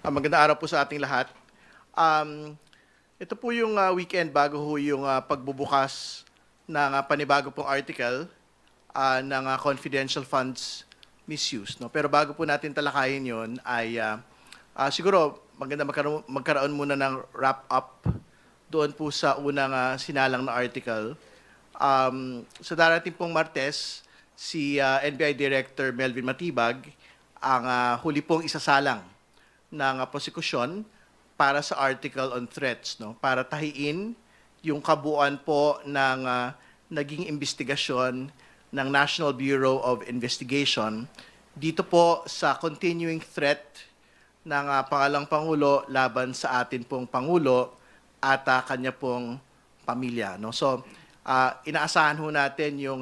Magandang araw po sa ating lahat. Um, Ito po yung weekend bago ho yung pagbubukas ng panibago pong article ng confidential funds misuse. No? Pero bago po natin talakayin yon ay siguro maganda magkaroon muna ng wrap-up doon po sa unang sinalang na article. Sa darating pong Martes, si NBI Director Melvin Matibag ang huli pong isasalang ng prosekusyon para sa article on threats, no? Para tahiin yung kabuuan po ng naging investigasyon ng National Bureau of Investigation dito po sa continuing threat ng pangalang Pangulo laban sa atin pong Pangulo at kanya pong pamilya, no? So, inaasahan ho natin yung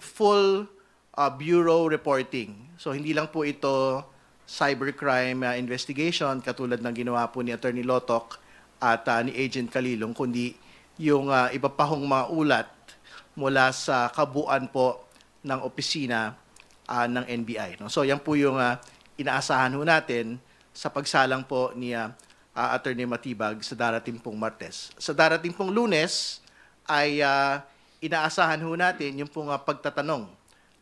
full bureau reporting. So, hindi lang po ito cybercrime investigation katulad ng ginawa po ni Attorney Lotok at ni Agent Kalilong, kundi yung iba pa hong mga ulat mula sa kabuuan po ng opisina ng NBI. No? So yan po yung inaasahan ho natin sa pagsalang po ni Attorney Matibag sa darating pong Martes. Sa darating pong Lunes ay inaasahan ho natin yung pong pagtatanong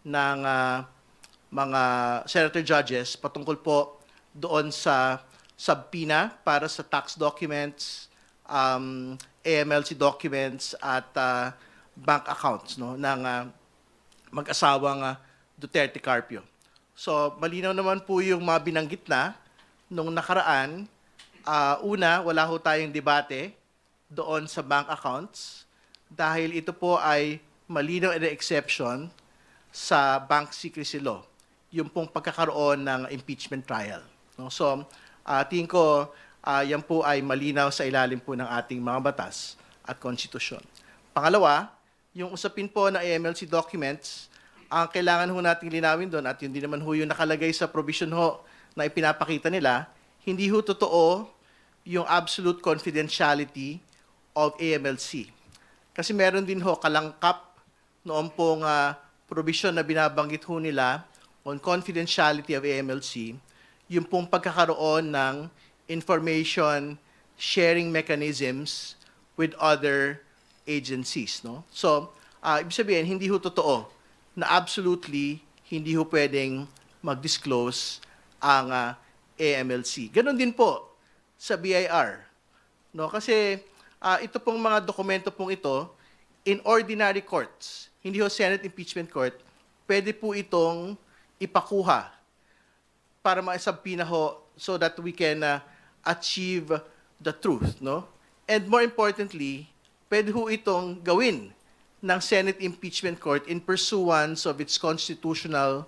ng mga senator judges patungkol po doon sa subpoena para sa tax documents, AMLC documents at bank accounts, no, ng mag-asawang Duterte Carpio. So malinaw naman po yung mga binanggit na nung nakaraan. Una, wala ho tayong debate doon sa bank accounts dahil ito po ay malinaw na exception sa bank secrecy law, yung pong pagkakaroon ng impeachment trial. No? So, tingin ko, yan po ay malinaw sa ilalim po ng ating mga batas at konstitusyon. Pangalawa, yung usapin po ng AMLC documents, ang kailangan ho nating linawin doon, at yun din naman ho yung nakalagay sa provision ho na ipinapakita nila, hindi ho totoo yung absolute confidentiality of AMLC. Kasi meron din ho kalangkap noong pong provision na binabanggit ho nila on confidentiality of AMLC, yung pong pagkakaroon ng information sharing mechanisms with other agencies. No? So, ibig sabihin, hindi ho totoo na absolutely hindi ho pwedeng mag-disclose ang AMLC. Ganon din po sa BIR. No? Kasi ito pong mga dokumento pong ito, in ordinary courts, hindi ho Senate Impeachment Court, pwede po itong ipakuha para maisabpina ho so that we can achieve the truth, no? And more importantly, pwede ho itong gawin ng Senate Impeachment Court in pursuance of its constitutional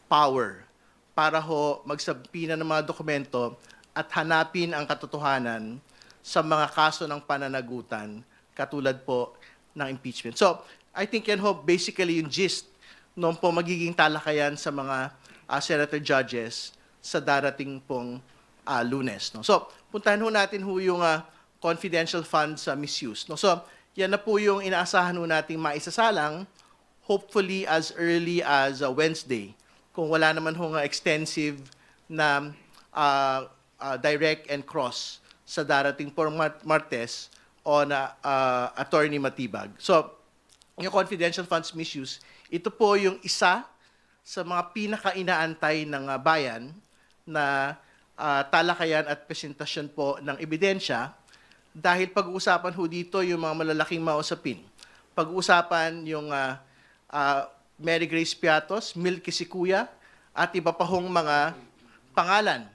power para ho magsabpina ng mga dokumento at hanapin ang katotohanan sa mga kaso ng pananagutan katulad po ng impeachment. So, I think yan ho basically yung gist noon po magiging talakayan sa mga senator judges sa darating pong Lunes. No? So, puntahan ho natin ho yung confidential funds misuse. No? So, yan na po yung inaasahan ho nating maisasalang hopefully as early as Wednesday. Kung wala naman ho extensive na direct and cross sa darating pong Martes on Attorney Matibag. So, yung confidential funds misuse, ito po yung isa sa mga pinaka-inaantay ng bayan na talakayan at presentasyon po ng ebidensya dahil pag-uusapan ho dito yung mga malalaking mausapin. Pag-uusapan yung Mary Grace Piatos, Milky Sikuya, at iba pa hong mga pangalan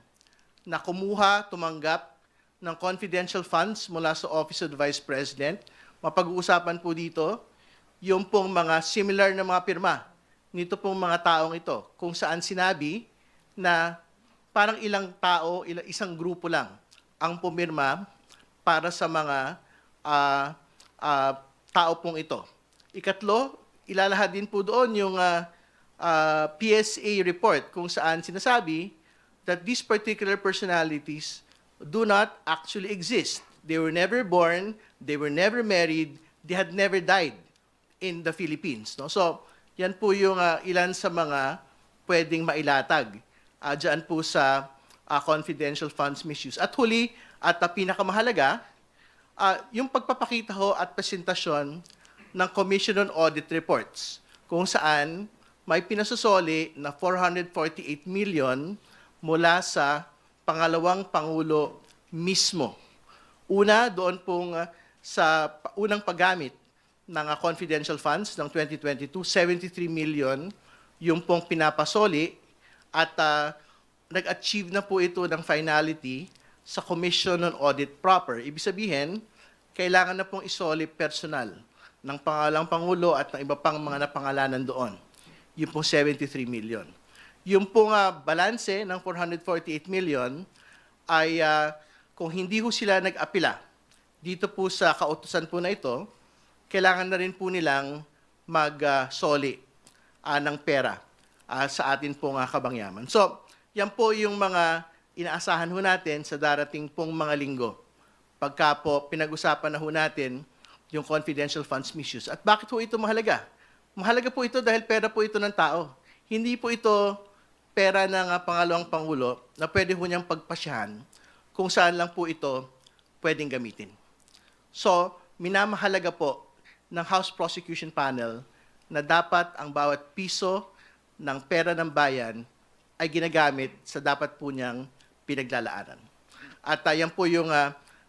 na kumuha, tumanggap ng confidential funds mula sa Office of the Vice President. Mapag-uusapan po dito yung pong mga similar na mga pirma nito pong mga taong ito, kung saan sinabi na parang ilang tao, isang grupo lang ang pumirma para sa mga tao pong ito. Ikatlo, ilalahad din po doon yung PSA report kung saan sinasabi that these particular personalities do not actually exist. They were never born, they were never married, they had never died in the Philippines. No? So, yan po yung ilan sa mga pwedeng mailatag dyan po sa confidential funds misuse. At huli, at pinakamahalaga, yung pagpapakita ho at presentasyon ng Commission on Audit Reports, kung saan may pinasosoli na 448 million mula sa pangalawang Pangulo mismo. Una, doon pong sa unang paggamit ng confidential funds ng 2022, 73 million yung pong pinapasoli at nag-achieve na po ito ng finality sa Commission on Audit proper. Ibig sabihin, kailangan na pong isoli personal ng pangalang Pangulo at ng iba pang mga napangalanan doon. Yung pong 73 million. Yung pong balanse ng 448 million ay kung hindi ho sila nag-apila dito po sa kautusan po na ito, kailangan na rin po nilang mag-soli ng pera sa atin pong kabangyaman. So, yan po yung mga inaasahan ho natin sa darating pong mga linggo. Pagka po pinag-usapan na ho natin yung confidential funds misuse. At bakit ho ito mahalaga? Mahalaga po ito dahil pera po ito ng tao. Hindi po ito pera ng pangalawang Pangulo na pwede ho niyang pagpasyahan kung saan lang po ito pwedeng gamitin. So, minamahalaga po ng House Prosecution Panel na dapat ang bawat piso ng pera ng bayan ay ginagamit sa dapat po niyang pinaglalaanan. At yan po yung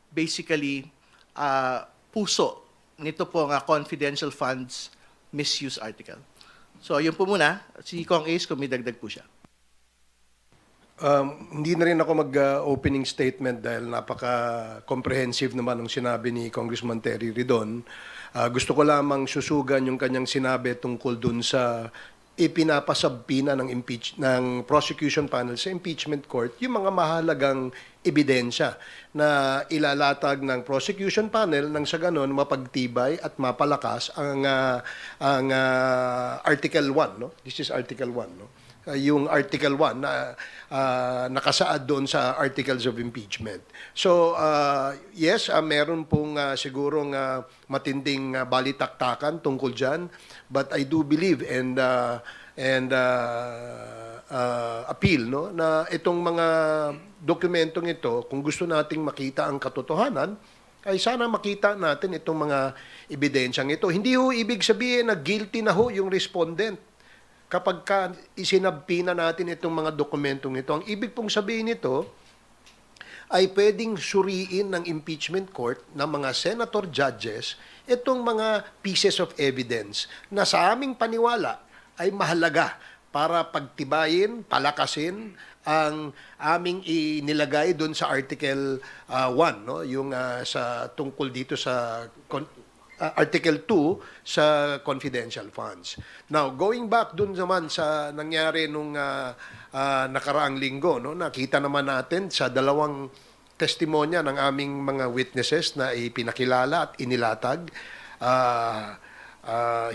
basically puso nito po ang confidential funds misuse article. So, yun po muna. Si Kong Ace, kung may dagdag po siya. Hindi na rin ako mag-opening statement dahil napaka-comprehensive naman ng sinabi ni Congressman Terry Ridon. Gusto ko lamang susugan yung kanyang sinabi tungkol dun sa ipinapasabpina ng prosecution panel sa impeachment court yung mga mahalagang ebidensya na ilalatag ng prosecution panel nang sa ganon mapagtibay at mapalakas ang Article 1. No? This is Article 1. No? Yung Article 1 na nakasaad doon sa Articles of Impeachment. So, yes, meron pong sigurong matinding balitaktakan tungkol dyan, but I do believe and appeal no, na itong mga dokumentong ito, kung gusto nating makita ang katotohanan, ay sana makita natin itong mga ebidensyang ito. Hindi ho ibig sabihin na guilty na ho yung respondent kapag isinabpi na natin itong mga dokumentong ito. Ang ibig pong sabihin nito ay pwedeng suriin ng impeachment court ng mga senator judges itong mga pieces of evidence na sa aming paniwala ay mahalaga para pagtibayin, palakasin ang aming inilagay doon sa Article 1, no? Yung sa tungkol dito sa Article 2 sa confidential funds. Now, going back dun naman sa nangyari nung nakaraang linggo, no, nakita naman natin sa dalawang testimonya ng aming mga witnesses na ipinakilala at inilatag,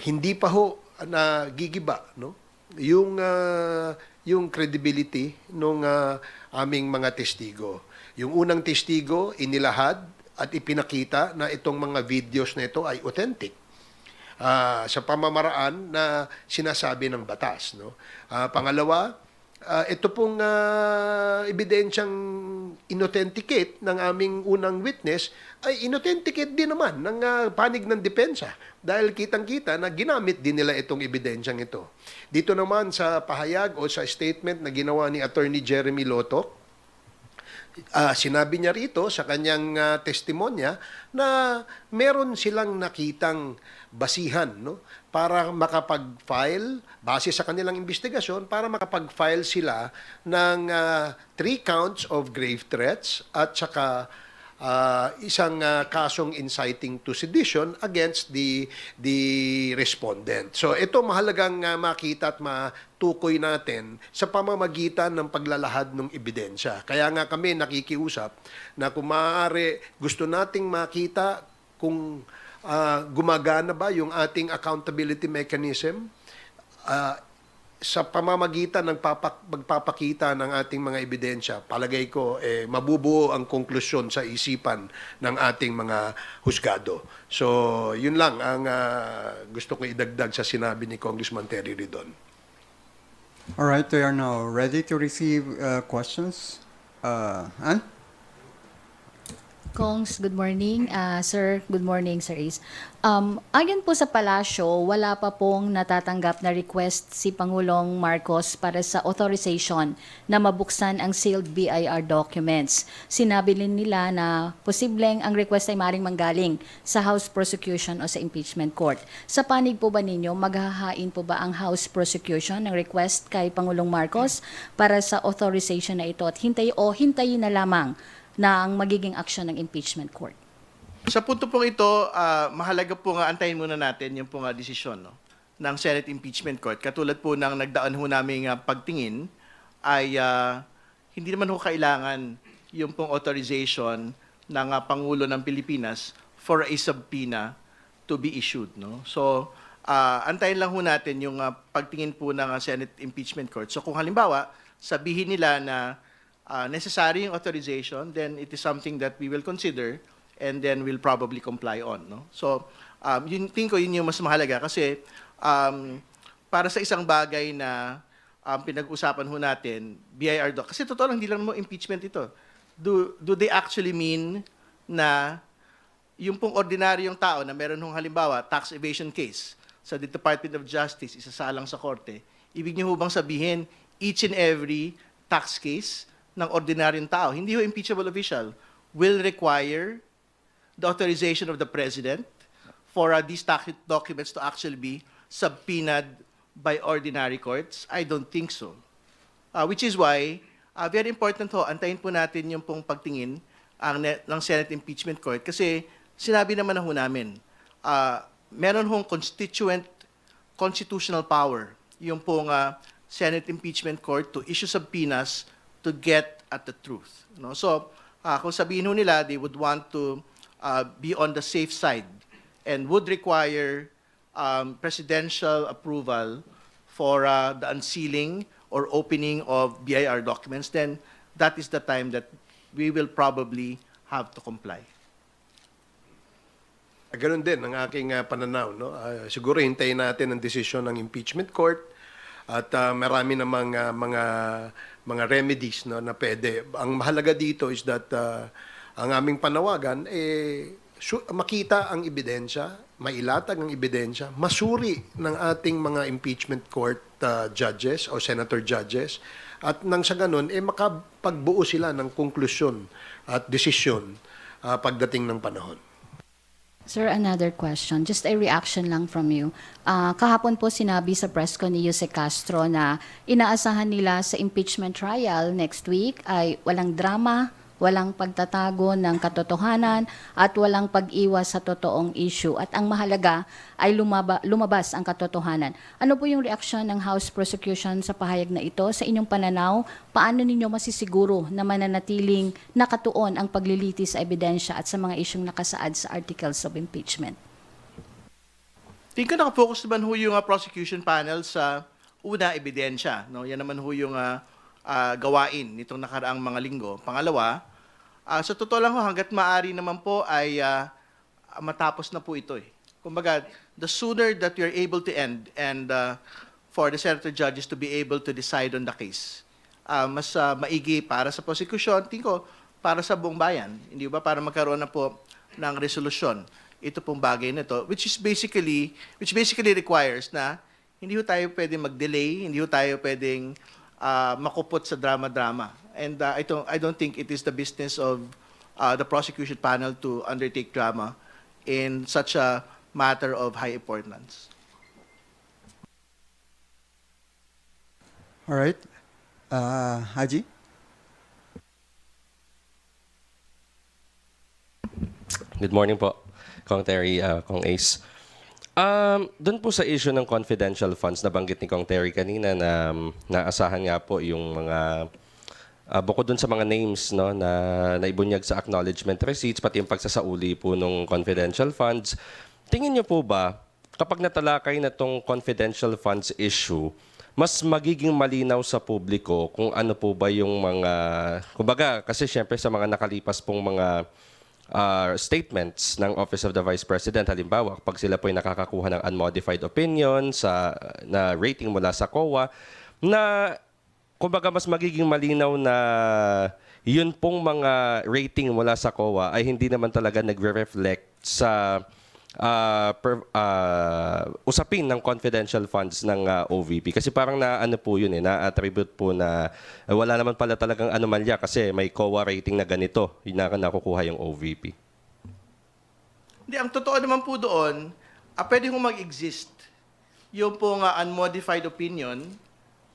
hindi pa ho nagigiba, no? Yung credibility ng aming mga testigo. Yung unang testigo, inilahad at ipinakita na itong mga videos na ito ay authentic sa pamamaraan na sinasabi ng batas. No? Pangalawa, ito pong ebidensyang inauthenticate ng aming unang witness ay inauthenticate din naman ng panig ng depensa dahil kitang-kita na ginamit din nila itong ebidensyang ito. Dito naman sa pahayag o sa statement na ginawa ni Attorney Jeremy Loto, sinabi niya rito sa kanyang testimonya na meron silang nakitang basihan, no, para makapag-file, base sa kanilang investigasyon, para makapag-file sila ng 3 counts of grave threats at saka isang kasong inciting to sedition against the respondent. So ito mahalagang makita at matukoy natin sa pamamagitan ng paglalahad ng ebidensya. Kaya nga kami nakikiusap na kung maaari gusto nating makita kung gumagana ba yung ating accountability mechanism sa pamamagitan ng magpapakita ng ating mga ebidensya. Palagay ko, mabubuo ang konklusyon sa isipan ng ating mga husgado. So, yun lang ang gusto ko idagdag sa sinabi ni Congressman Terry Ridon. All right, we are now ready to receive questions. Han? Kongs, good morning. Sir, good morning, Sir Ace. Ayon po sa palasyo, wala pa pong natatanggap na request si Pangulong Marcos para sa authorization na mabuksan ang sealed BIR documents. Sinabi din nila na posibleng ang request ay maring manggaling sa House Prosecution o sa Impeachment Court. Sa panig po ba ninyo, maghahain po ba ang House Prosecution ng request kay Pangulong Marcos para sa authorization na ito at hintayin na lamang na ang magiging aksyon ng impeachment court? Sa punto pong ito, mahalaga po nga antayin muna natin yung pong desisyon ng Senate Impeachment Court. Katulad po ng nagdaan ho naming pagtingin ay hindi naman ho kailangan yung pong authorization ng Pangulo ng Pilipinas for a subpoena to be issued. No? So, antayin lang ho natin yung pagtingin po ng Senate Impeachment Court. So kung halimbawa, sabihin nila na necessary yung authorization, then it is something that we will consider and then we'll probably comply on. No? So, tingin ko yun yung mas mahalaga kasi para sa isang bagay na pinag-usapan ho natin, BIR doc, kasi totoo lang, hindi lang mo impeachment ito. Do they actually mean na yung pong ordinaryong tao na meron hong halimbawa tax evasion case sa Department of Justice, isasalang sa korte, ibig niyo ho bang sabihin each and every tax case ng ordinaryong tao, hindi ho impeachable official, will require the authorization of the President for these documents to actually be subpoenaed by ordinary courts? I don't think so. Which is why, very important ho, antayin po natin yung pong pagtingin ng Senate Impeachment Court kasi sinabi naman na ho namin, meron hong constitutional power yung pong Senate Impeachment Court to issue subpoenas to get at the truth. No? So, kung sabihin ho nila, they would want to be on the safe side and would require presidential approval for the unsealing or opening of BIR documents, then that is the time that we will probably have to comply. Ganun din ang aking pananaw. No? Siguro hintayin natin ang desisyon ng impeachment court at marami namang mga remedies no, na pwede. Ang mahalaga dito is that ang aming panawagan, makita ang ebidensya, mailatag ang ebidensya, masuri ng ating mga impeachment court judges o senator judges, at nang sa ganun, makapagbuo sila ng konklusyon at desisyon pagdating ng panahon. Sir, another question. Just a reaction lang from you. Kahapon po sinabi sa press ko ni Jose Castro na inaasahan nila sa impeachment trial next week ay walang drama, walang pagtatago ng katotohanan, at walang pag-iwas sa totoong issue. At ang mahalaga ay lumabas ang katotohanan. Ano po yung reaksyon ng House Prosecution sa pahayag na ito? Sa inyong pananaw, paano ninyo masisiguro na mananatiling nakatuon ang paglilitis sa ebidensya at sa mga isyong nakasaad sa articles of impeachment? Tingin ko nakafocus naman ho yung prosecution panel sa una, ebidensya. No? Yan naman ho yung gawain nitong nakaraang mga linggo. Pangalawa, sa totoo lang ho, hanggat maaari naman po ay matapos na po ito. Kumbaga, the sooner that you're able to end and for the senator judges to be able to decide on the case, mas maigi para sa prosecution, tingin ko, para sa buong bayan. Hindi ba? Para magkaroon na po ng resolusyon ito pong bagay na ito, which basically requires na hindi ho tayo pwedeng mag-delay, hindi ho tayo pwedeng makupot sa drama-drama. And I don't think it is the business of the prosecution panel to undertake drama in such a matter of high importance. All right. Haji? Good morning po, Kong Terry, Kong Ace. Doon po sa issue ng confidential funds, nabanggit ni Kong Terry kanina na naasahan nga po yung mga, bukod doon sa mga names no, na naibunyag sa acknowledgement receipts, pati yung pagsasauli po ng confidential funds. Tingin niyo po ba, kapag natalakay na tong confidential funds issue, mas magiging malinaw sa publiko kung ano po ba yung mga, kumbaga, kasi syempre sa mga nakalipas pong mga statements ng Office of the Vice President, halimbawa, kapag sila po ay nakakakuha ng unmodified opinion na rating mula sa COA, na kumbaga mas magiging malinaw na yun pong mga rating mula sa COA ay hindi naman talaga nagre-reflect sa usapin ng confidential funds ng OVP. Kasi parang na-ano po yun na-attribute po na wala naman pala talagang anomalya kasi may COA rating na ganito, yun na nakukuha yung OVP. Hindi, ang totoo naman po doon, pwede kong mag-exist yung pong unmodified opinion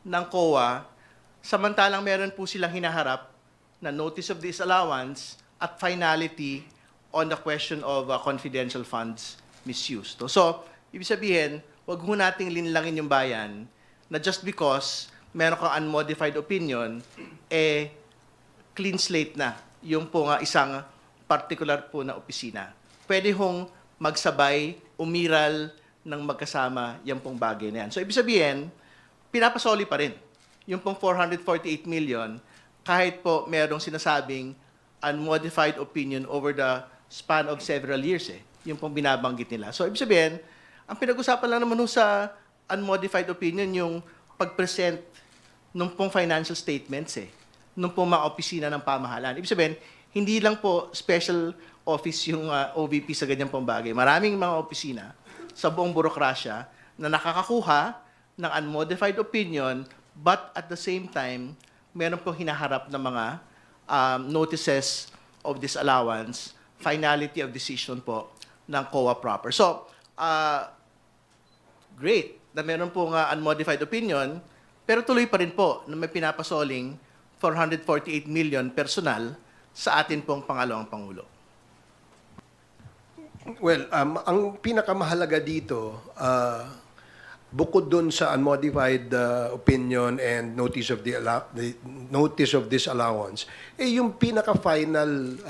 ng COA, samantalang meron po silang hinaharap na notice of disallowance at finality on the question of confidential funds misuse. So, ibig sabihin, wag ho nating linlangin yung bayan na just because meron kang unmodified opinion, clean slate na yung po isang particular po na opisina. Pwede hong magsabay, umiral ng magkasama yung pong bagay na yan. So, ibig sabihin, pinapasoli pa rin yung pong 448 million kahit po merong sinasabing unmodified opinion over the span of several years yung pong binabanggit nila. So, ibig sabihin, ang pinag-usapan lang naman sa unmodified opinion yung pag-present nung pong financial statements nung pong mga opisina ng pamahalaan. Ibig sabihin, hindi lang po special office yung OVP sa ganyan pong bagay. Maraming mga opisina sa buong burokrasya na nakakakuha ng unmodified opinion but at the same time, meron pong hinaharap na mga notices of disallowance, finality of decision po ng COA proper. So, great na meron pong unmodified opinion, pero tuloy pa rin po na may pinapasoling 448 million personal sa atin pong pangalawang Pangulo. Well, ang pinakamahalaga dito, bukod dun sa unmodified opinion and notice of notice of disallowance, yung pinaka-final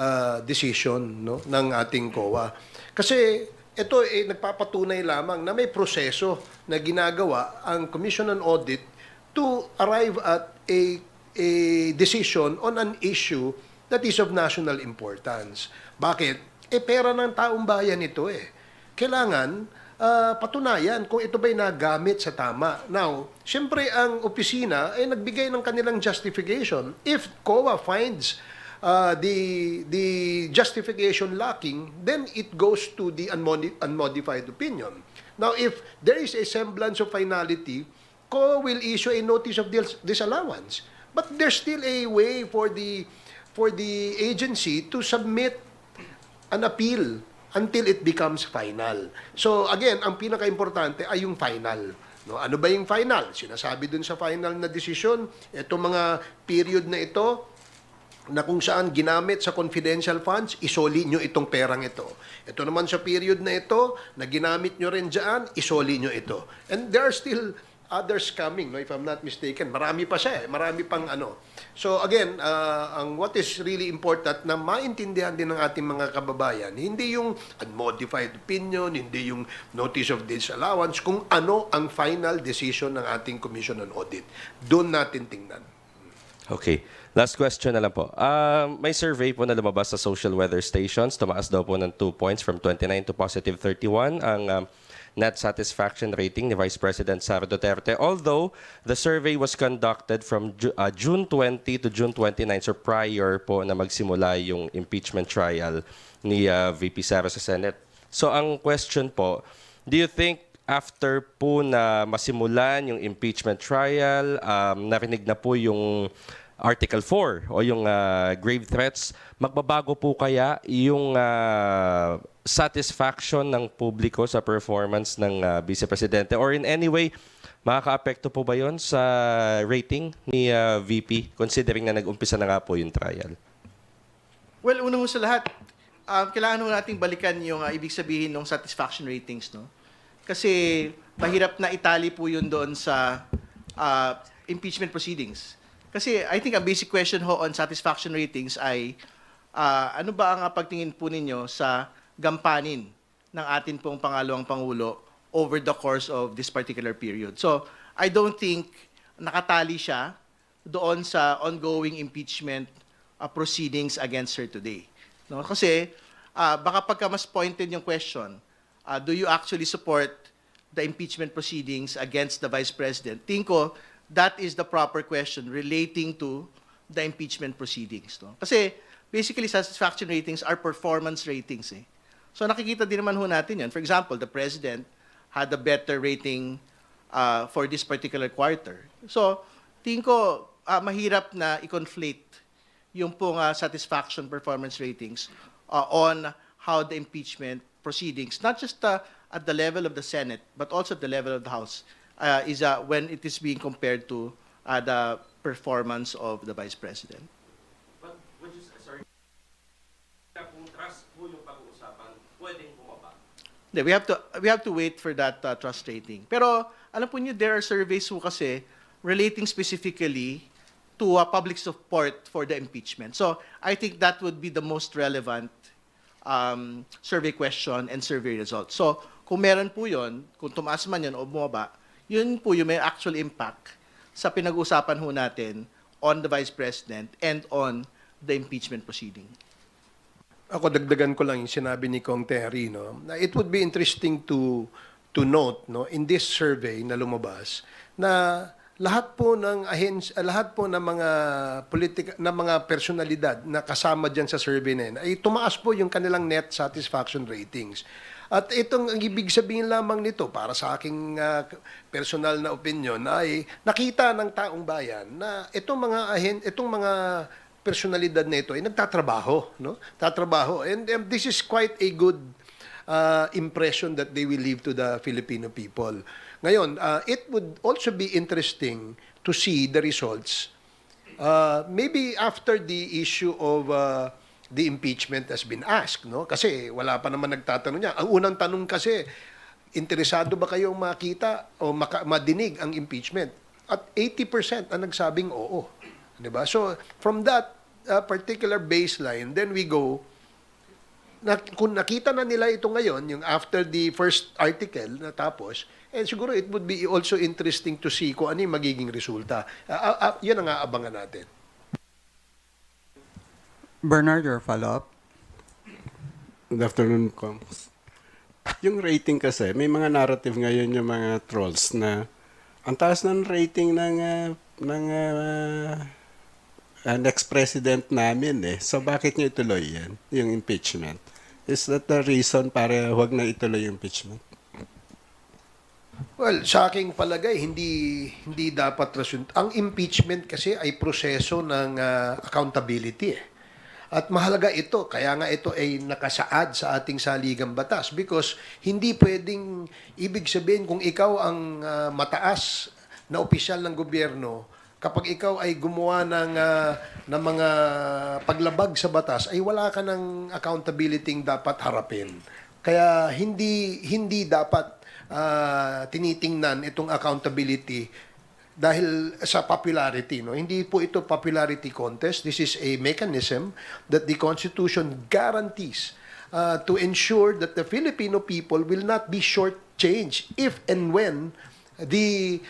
decision ng ating COA. Kasi ito nagpapatunay lamang na may proseso na ginagawa ang Commission on Audit to arrive at a decision on an issue that is of national importance. Bakit? Pera ng taong bayan ito Kailangan patunayan kung ito ba'y nagamit sa tama. Now, siyempre ang opisina ay nagbigay ng kanilang justification. If COA finds the justification lacking, then it goes to the unmodified opinion. Now, if there is a semblance of finality, COA will issue a notice of disallowance. But there's still a way for the agency to submit an appeal until it becomes final. So again, ang pinaka-importante ay yung final. No, ano ba yung final? Sinasabi dun sa final na desisyon, itong mga period na ito na kung saan ginamit sa confidential funds, isoli nyo itong perang ito. Ito naman sa period na ito na ginamit nyo rin dyan, isoli nyo ito. And there are still others coming, no, if I'm not mistaken. Marami pa siya marami pang ano. So again, ang what is really important na maintindihan din ng ating mga kababayan, hindi yung unmodified opinion, hindi yung notice of disallowance, kung ano ang final decision ng ating Commission on Audit. Doon natin tingnan. Okay. Last question na lang po. May survey po na lumabas sa social weather stations. Tumaas daw po ng 2 points from 29 to positive 31 ang net satisfaction rating ni Vice President Sara Duterte. Although the survey was conducted from June 20 to June 29, so prior po na magsimula yung impeachment trial ni VP Sara sa Senate. So ang question po, do you think after po na masimulan yung impeachment trial, narinig na po yung Article 4 o yung grave threats, magbabago po kaya yung satisfaction ng publiko sa performance ng Vice Presidente? Or in any way, makaka-apekto po ba yun sa rating ni VP, considering na nag-umpisa na nga po yung trial? Well, una ho sa lahat, kailangan ho nating balikan yung ibig sabihin ng satisfaction ratings, no? Kasi mahirap na itali po yun doon sa impeachment proceedings. Kasi I think ang basic question ho on satisfaction ratings ay ano ba ang pagtingin po ninyo sa gampanin ng atin pong pangalawang Pangulo over the course of this particular period. So, I don't think nakatali siya doon sa ongoing impeachment proceedings against her today. No? Kasi baka pagka mas pointed yung question, do you actually support the impeachment proceedings against the Vice President? Tingin ko, that is the proper question relating to the impeachment proceedings. No? Kasi basically satisfaction ratings are performance ratings. Eh. So nakikita din naman ho natin yan. For example, the president had a better rating for this particular quarter. So tingin ko mahirap na i-conflate yung pong satisfaction performance ratings on how the impeachment proceedings, not just at the level of the Senate, but also at the level of the House, is when it is being compared to the performance of the Vice President. But, which is, sorry, kung trust po yung pag-uusapan, pwedeng bumaba. We have to wait for that trust rating. Pero alam po niyo, there are surveys po kasi relating specifically to public support for the impeachment. So I think that would be the most relevant survey question and survey results. So kung meron po yun, kung tumaas man yun o bumaba, yun po yung may actual impact sa pinag-usapan ho natin on the Vice President and on the impeachment proceeding. Ako, dagdagan ko lang yung sinabi ni Kong Terry, no? Na it would be interesting to note, no, in this survey na lumabas, na lahat po ng lahat po ng mga mga personalidad na kasama diyan sa survey na yun, ay tumaas po yung kanilang net satisfaction ratings. At itong ang ibig sabihin lamang nito para sa aking personal na opinion ay nakita ng taong bayan na itong mga personalidad na ito ay nagtatrabaho, no? Tatrabaho, and this is quite a good impression that they will leave to the Filipino people. Ngayon, it would also be interesting to see the results maybe after the issue of the impeachment has been asked, no? Kasi wala pa naman nagtatanong niya. Ang unang tanong kasi, interesado ba kayong makita o madinig ang impeachment? At 80% ang nagsabing oo. 'Di ba? So, from that particular baseline, then we go kung nakita na nila ito ngayon, yung after the first article na tapos, siguro it would be also interesting to see kung ano yung magiging resulta. Yan ang aabangan natin. Bernard, your follow-up? Good afternoon, Coms. Yung rating kasi, may mga narrative ngayon yung mga trolls na ang taas ng rating ng next president namin eh. So bakit niyo ituloy yan, yung impeachment? Is that the reason para huwag na ituloy yung impeachment? Well, sa aking palagay, hindi dapat rason. Ang impeachment kasi ay proseso ng accountability eh. At mahalaga ito, kaya nga ito ay nakasaad sa ating saligang batas because hindi pwedeng ibig sabihin kung ikaw ang mataas na opisyal ng gobyerno, kapag ikaw ay gumawa ng mga paglabag sa batas, ay wala ka ng accountability dapat harapin. Kaya hindi dapat tinitingnan itong accountability dahil sa popularity, no? Hindi po ito popularity contest. This is a mechanism that the Constitution guarantees to ensure that the Filipino people will not be shortchanged if and when the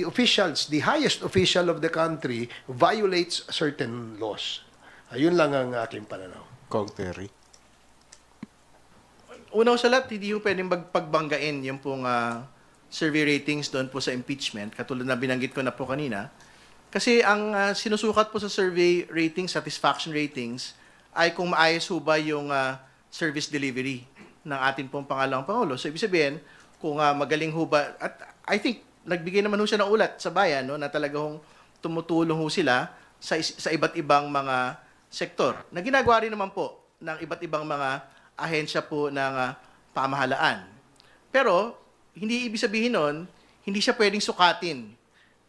officials, the highest official of the country violates certain laws. Ayun lang ang aking pananaw. Kong Terry. Una sa lahat, hindi po pwedeng magpagbanggain yung pong survey ratings doon po sa impeachment, katulad na binanggit ko na po kanina. Kasi ang sinusukat po sa survey ratings, satisfaction ratings, ay kung maayos ho ba yung service delivery ng ating pong pangalawang Pangulo. So, ibig sabihin, kung magaling ho ba, at I think, nagbigay naman ho siya ng ulat sa bayan, no, na talagang tumutulong ho sila sa iba't ibang mga sektor. Na ginagawa rin naman po ng iba't ibang mga ahensya po ng pamahalaan. Pero, hindi ibig sabihin nun, hindi siya pwedeng sukatin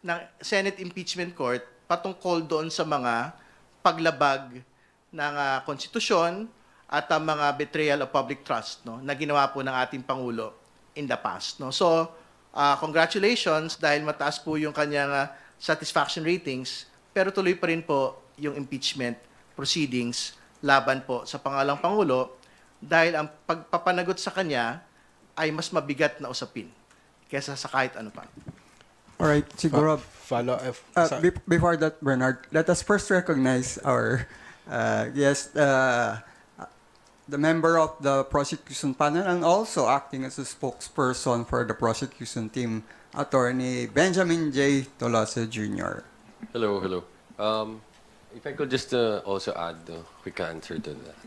ng Senate Impeachment Court patungkol doon sa mga paglabag ng konstitusyon at mga betrayal of public trust, no, na ginawa po ng ating Pangulo in the past. No? So, congratulations dahil mataas po yung kanyang satisfaction ratings, pero tuloy pa rin po yung impeachment proceedings laban po sa pangalawang Pangulo dahil ang pagpapanagot sa kanya ay mas mabigat na usapin kaysa sa kahit ano pa. All right, siguro. Follow up. Before that, Bernard, let us first recognize our the member of the prosecution panel and also acting as a spokesperson for the prosecution team, Attorney Benjamin J. Tolosa Jr. Hello. If I could just also add a quick answer to that.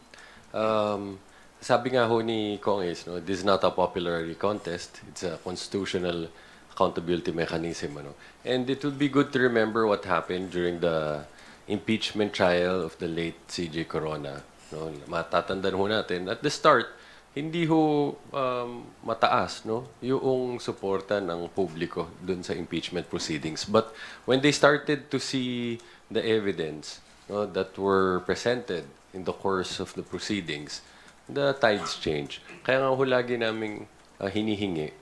Sabi nga ho ni Kong Ace, no, this is not a popularity contest. It's a constitutional accountability mechanism. Ano. And it would be good to remember what happened during the impeachment trial of the late C.J. Corona. No. Matatandaan ho natin, at the start, hindi ho mataas no, yung suporta ng publiko dun sa impeachment proceedings. But when they started to see the evidence no, that were presented in the course of the proceedings, the tides change. Kaya nga ho lagi naming hinihingi.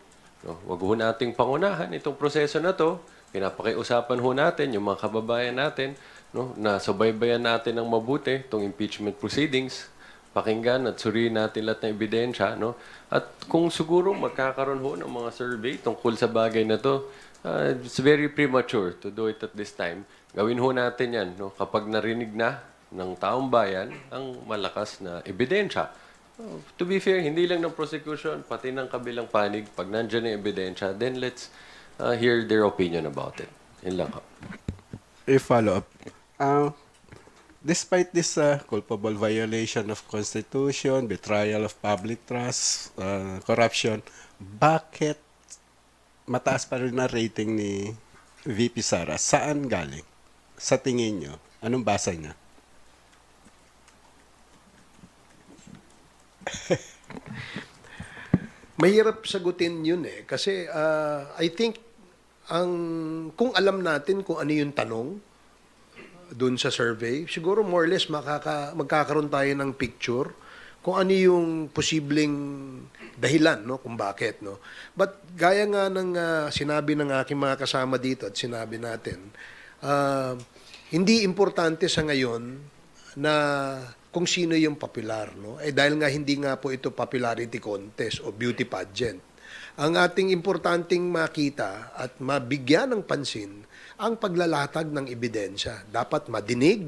No? Wag ho nating pangunahan itong proseso na to. Pinapakiusapan ho natin yung mga kababayan natin no, na subaybayan natin ng mabuti itong impeachment proceedings. Pakinggan at suriin natin lahat ng ebidensya. No? At kung siguro magkakaroon ho ng mga survey tungkol sa bagay na to, it's very premature to do it at this time. Gawin ho natin yan no? Kapag narinig na ng taong bayan ang malakas na ebidensya. To be fair, hindi lang ng prosecution, pati ng kabilang panig, pag nandiyan ang ebidensya, then let's hear their opinion about it. Yun lang. A follow-up. Despite this culpable violation of Constitution, betrayal of public trust, corruption, bakit mataas pa rin na rating ni VP Sara? Saan galing? Sa tingin nyo? Anong basa niya? Mahirap sagutin yun eh. Kasi I think kung alam natin kung ano yung tanong dun sa survey, siguro more or less magkakaroon tayo ng picture kung ano yung posibleng dahilan no, kung bakit. No? But gaya nga ng sinabi ng aking mga kasama dito at sinabi natin, hindi importante sa ngayon na kung sino yung popular. No? Dahil nga hindi nga po ito popularity contest o beauty pageant. Ang ating importanteng makita at mabigyan ng pansin ang paglalatag ng ebidensya. Dapat madinig,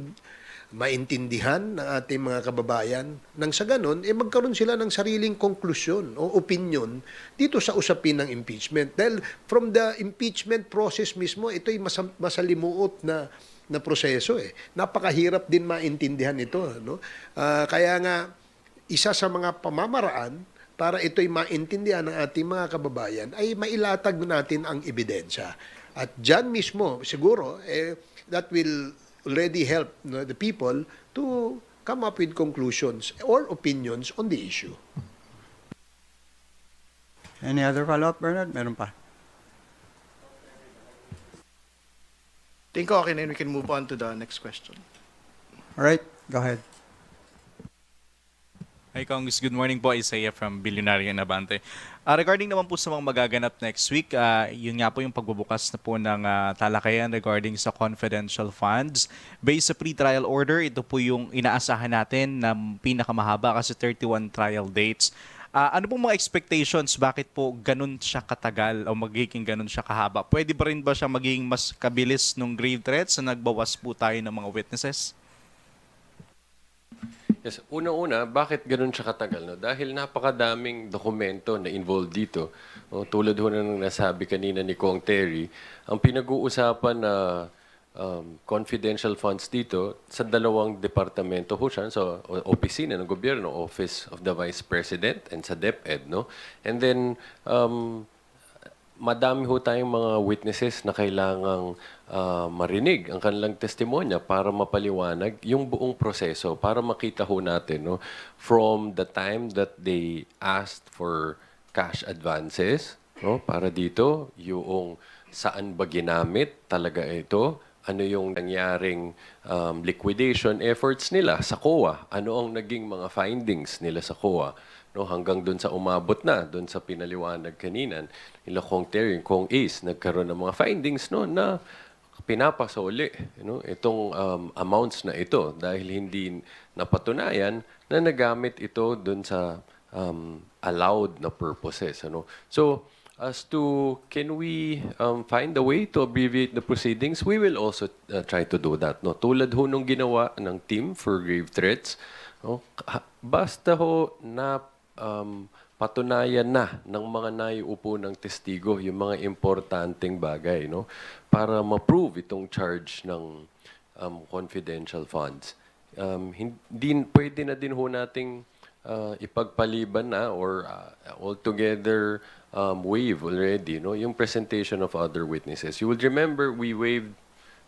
maintindihan ng ating mga kababayan. Nang sa ganon, magkaroon sila ng sariling konklusyon o opinion dito sa usapin ng impeachment. Dahil from the impeachment process mismo, ito'y masalimuot na proseso eh. Napakahirap din maintindihan ito. No? Kaya nga, isa sa mga pamamaraan para ito'y maintindihan ng ating mga kababayan ay mailatag natin ang ebidensya. At dyan mismo, siguro, that will already help the people to come up with conclusions or opinions on the issue. Any other follow-up, Bernard? Meron pa. Think ko okay na yun. We can move on to the next question. All right, go ahead. Hi, Congress. Good morning po. Isaiah from Billionarian Abante. Regarding naman po sa mga magaganap next week, yun nga po yung pagbubukas na po ng talakayan regarding sa confidential funds. Based sa pre-trial order, ito po yung inaasahan natin na pinakamahaba kasi 31 trial dates. Ano pong mga expectations? Bakit po ganun siya katagal o magiging ganun siya kahaba? Pwede ba rin ba siya magiging mas kabilis nung grave threats na nagbawas po tayo ng mga witnesses? Yes, una-una, bakit ganun siya katagal? No? Dahil napakadaming dokumento na involved dito. No? Tulad ho na nang nasabi kanina ni Kong Terry, ang pinag-uusapan na confidential funds dito sa dalawang departamento ho siya, sa opisina ng gobyerno, Office of the Vice President and sa DepEd. No? And then, madami ho tayong mga witnesses na kailangang marinig ang kanilang testimonya para mapaliwanag yung buong proseso, para makita ho natin no, from the time that they asked for cash advances, no, para dito, yung saan ba ginamit talaga ito, ano yung nangyaring liquidation efforts nila sa COA, ano ang naging mga findings nila sa COA, no, hanggang doon sa umabot na, doon sa pinaliwanag kanina nila Kong Terry, Kong Ace, nagkaroon ng mga findings no, na pinapasoli no, itong amounts na ito dahil hindi napatunayan na nagamit ito doon sa allowed na purposes. Ano. So, as to can we find a way to abbreviate the proceedings, we will also try to do that. No? Tulad ho nung ginawa ng team for grave threats, no? Basta ho na patunayan na ng mga naiupo ng testigo yung mga importanteng bagay no? Para ma-prove itong charge ng confidential funds. Hindi pwede na din ho nating ipagpaliban na or altogether waive already yung presentation of other witnesses. You would remember we waived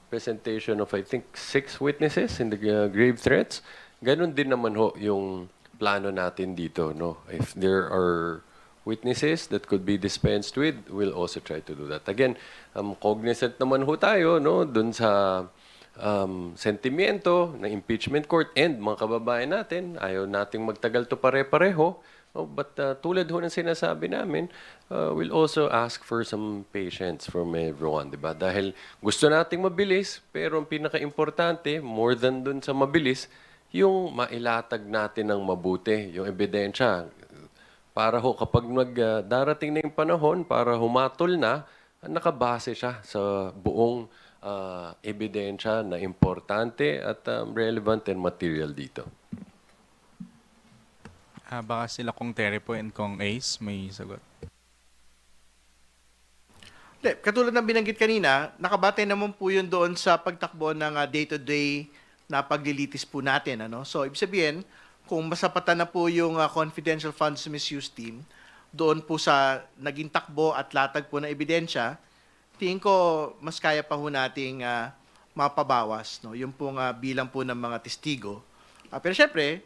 presentation of I think 6 witnesses in the grave threats. Ganon din naman ho yung plano natin dito, no? If there are witnesses that could be dispensed with, we'll also try to do that. Again, cognizant naman ho tayo, no, dun sa sentimiento ng impeachment court and mga kababayan natin, ayaw nating magtagal to pare-pareho. Oh, but tulad ho ng sinasabi namin, we'll also ask for some patience from everyone, di ba? Dahil gusto nating mabilis, pero ang pinaka-importante, more than dun sa mabilis, yung mailatag natin ng mabuti, yung ebidensya. Para ho kapag darating na yung panahon, para humatol na, nakabase siya sa buong ebidensya na importante at relevant and material dito. Baka sila Kong Terry po and Kong Ace may sagot. Hindi, katulad ng binanggit kanina, nakabatay naman po yun doon sa pagtakbo ng day-to-day na paglilitis po natin. Ano? So, ibig sabihin, kung masapatan na po yung confidential funds misuse team, doon po sa naging takbo at latag po ng ebidensya, tingin ko mas kaya pa ho nating mapabawas. No? Yung pong bilang po ng mga testigo. Pero syempre,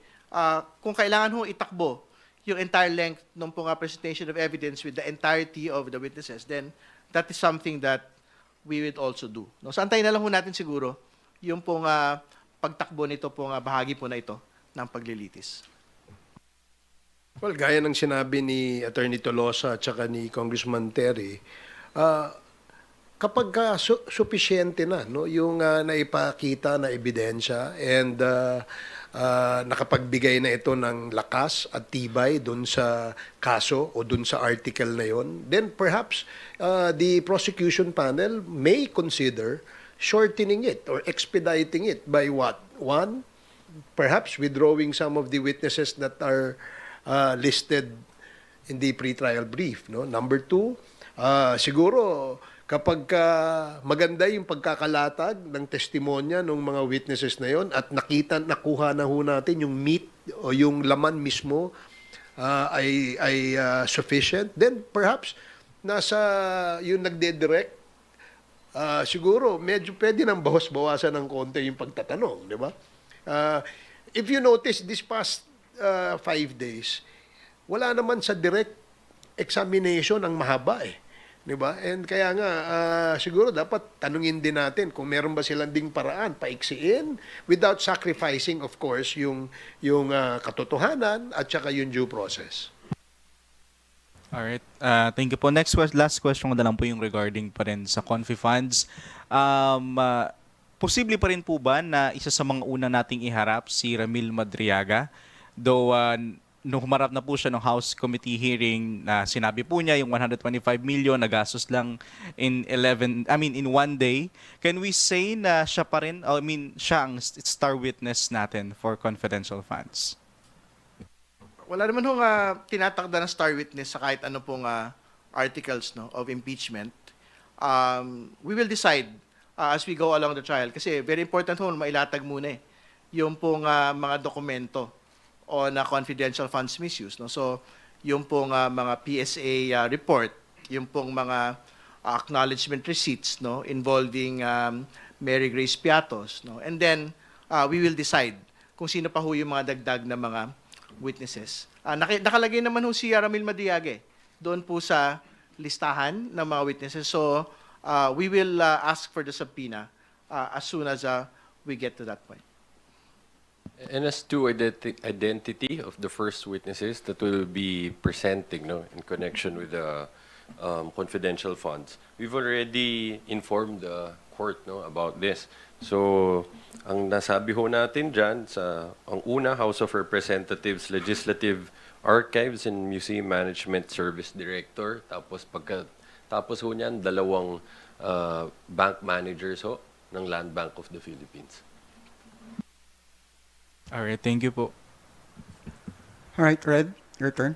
kung kailangan ho itakbo yung entire length ng pong presentation of evidence with the entirety of the witnesses, then that is something that we would also do. No? So antayin na lang ho natin siguro yung pong pagtakbo nito pong bahagi po na ito ng paglilitis. Well, gaya ng sinabi ni Attorney Tolosa at saka ni Congressman Terry, kapag sufficiente na no, yung naipakita na ebidensya and nakapagbigay na ito ng lakas at tibay dun sa kaso o dun sa article na yon, then perhaps the prosecution panel may consider shortening it or expediting it by what? One, perhaps withdrawing some of the witnesses that are listed in the pretrial brief. No? Number two, siguro kapag maganda yung pagkakalatag ng testimonya ng mga witnesses na yon at nakuha na ho natin yung meat o yung laman mismo ay sufficient, then perhaps nasa yung nagde-direct, siguro medyo pwede nang bawas-bawasan ng konti yung pagtatanong, di ba? If you notice this past 5 days, wala naman sa direct examination ang mahaba eh. Di ba? And kaya nga, siguro dapat tanungin din natin kung meron ba silang ding paraan, paiksiin, without sacrificing, of course, yung katotohanan at saka yung due process. Alright. Thank you po. Last question ko na lang po yung regarding pa rin sa Confi Funds. Posible pa rin po ba na isa sa mga una nating iharap si Ramil Madriaga? Though nung humarap na po siya ng House Committee hearing, sinabi po niya yung 125 million na gastos lang in 1 day. Can we say na siya pa rin, siya ang star witness natin for confidential funds? Wala naman hong tinatakda ng star witness sa kahit ano pong articles no, of impeachment. We will decide as we go along the trial. Kasi very important ho, mailatag muna yung pong mga dokumento on confidential funds misuse. No? So, yung pong mga PSA report, yung pong mga acknowledgement receipts no, involving Mary Grace Piatos. No? And then, we will decide kung sino pa ho yung mga dagdag na mga witnesses. Nakalagay naman ho si Ramil Madriaga doon po sa listahan ng mga witnesses. So, we will ask for the subpoena as soon as we get to that point. And as to identity of the first witnesses that will be presenting no, in connection with the confidential funds, we've already informed the court no, about this. So, ang nasabi ho natin dyan, ang una, House of Representatives Legislative Archives and Museum Management Service Director, tapos ho niyan, 2 bank managers ho, ng Land Bank of the Philippines. Alright, thank you po. Alright, Red, your turn.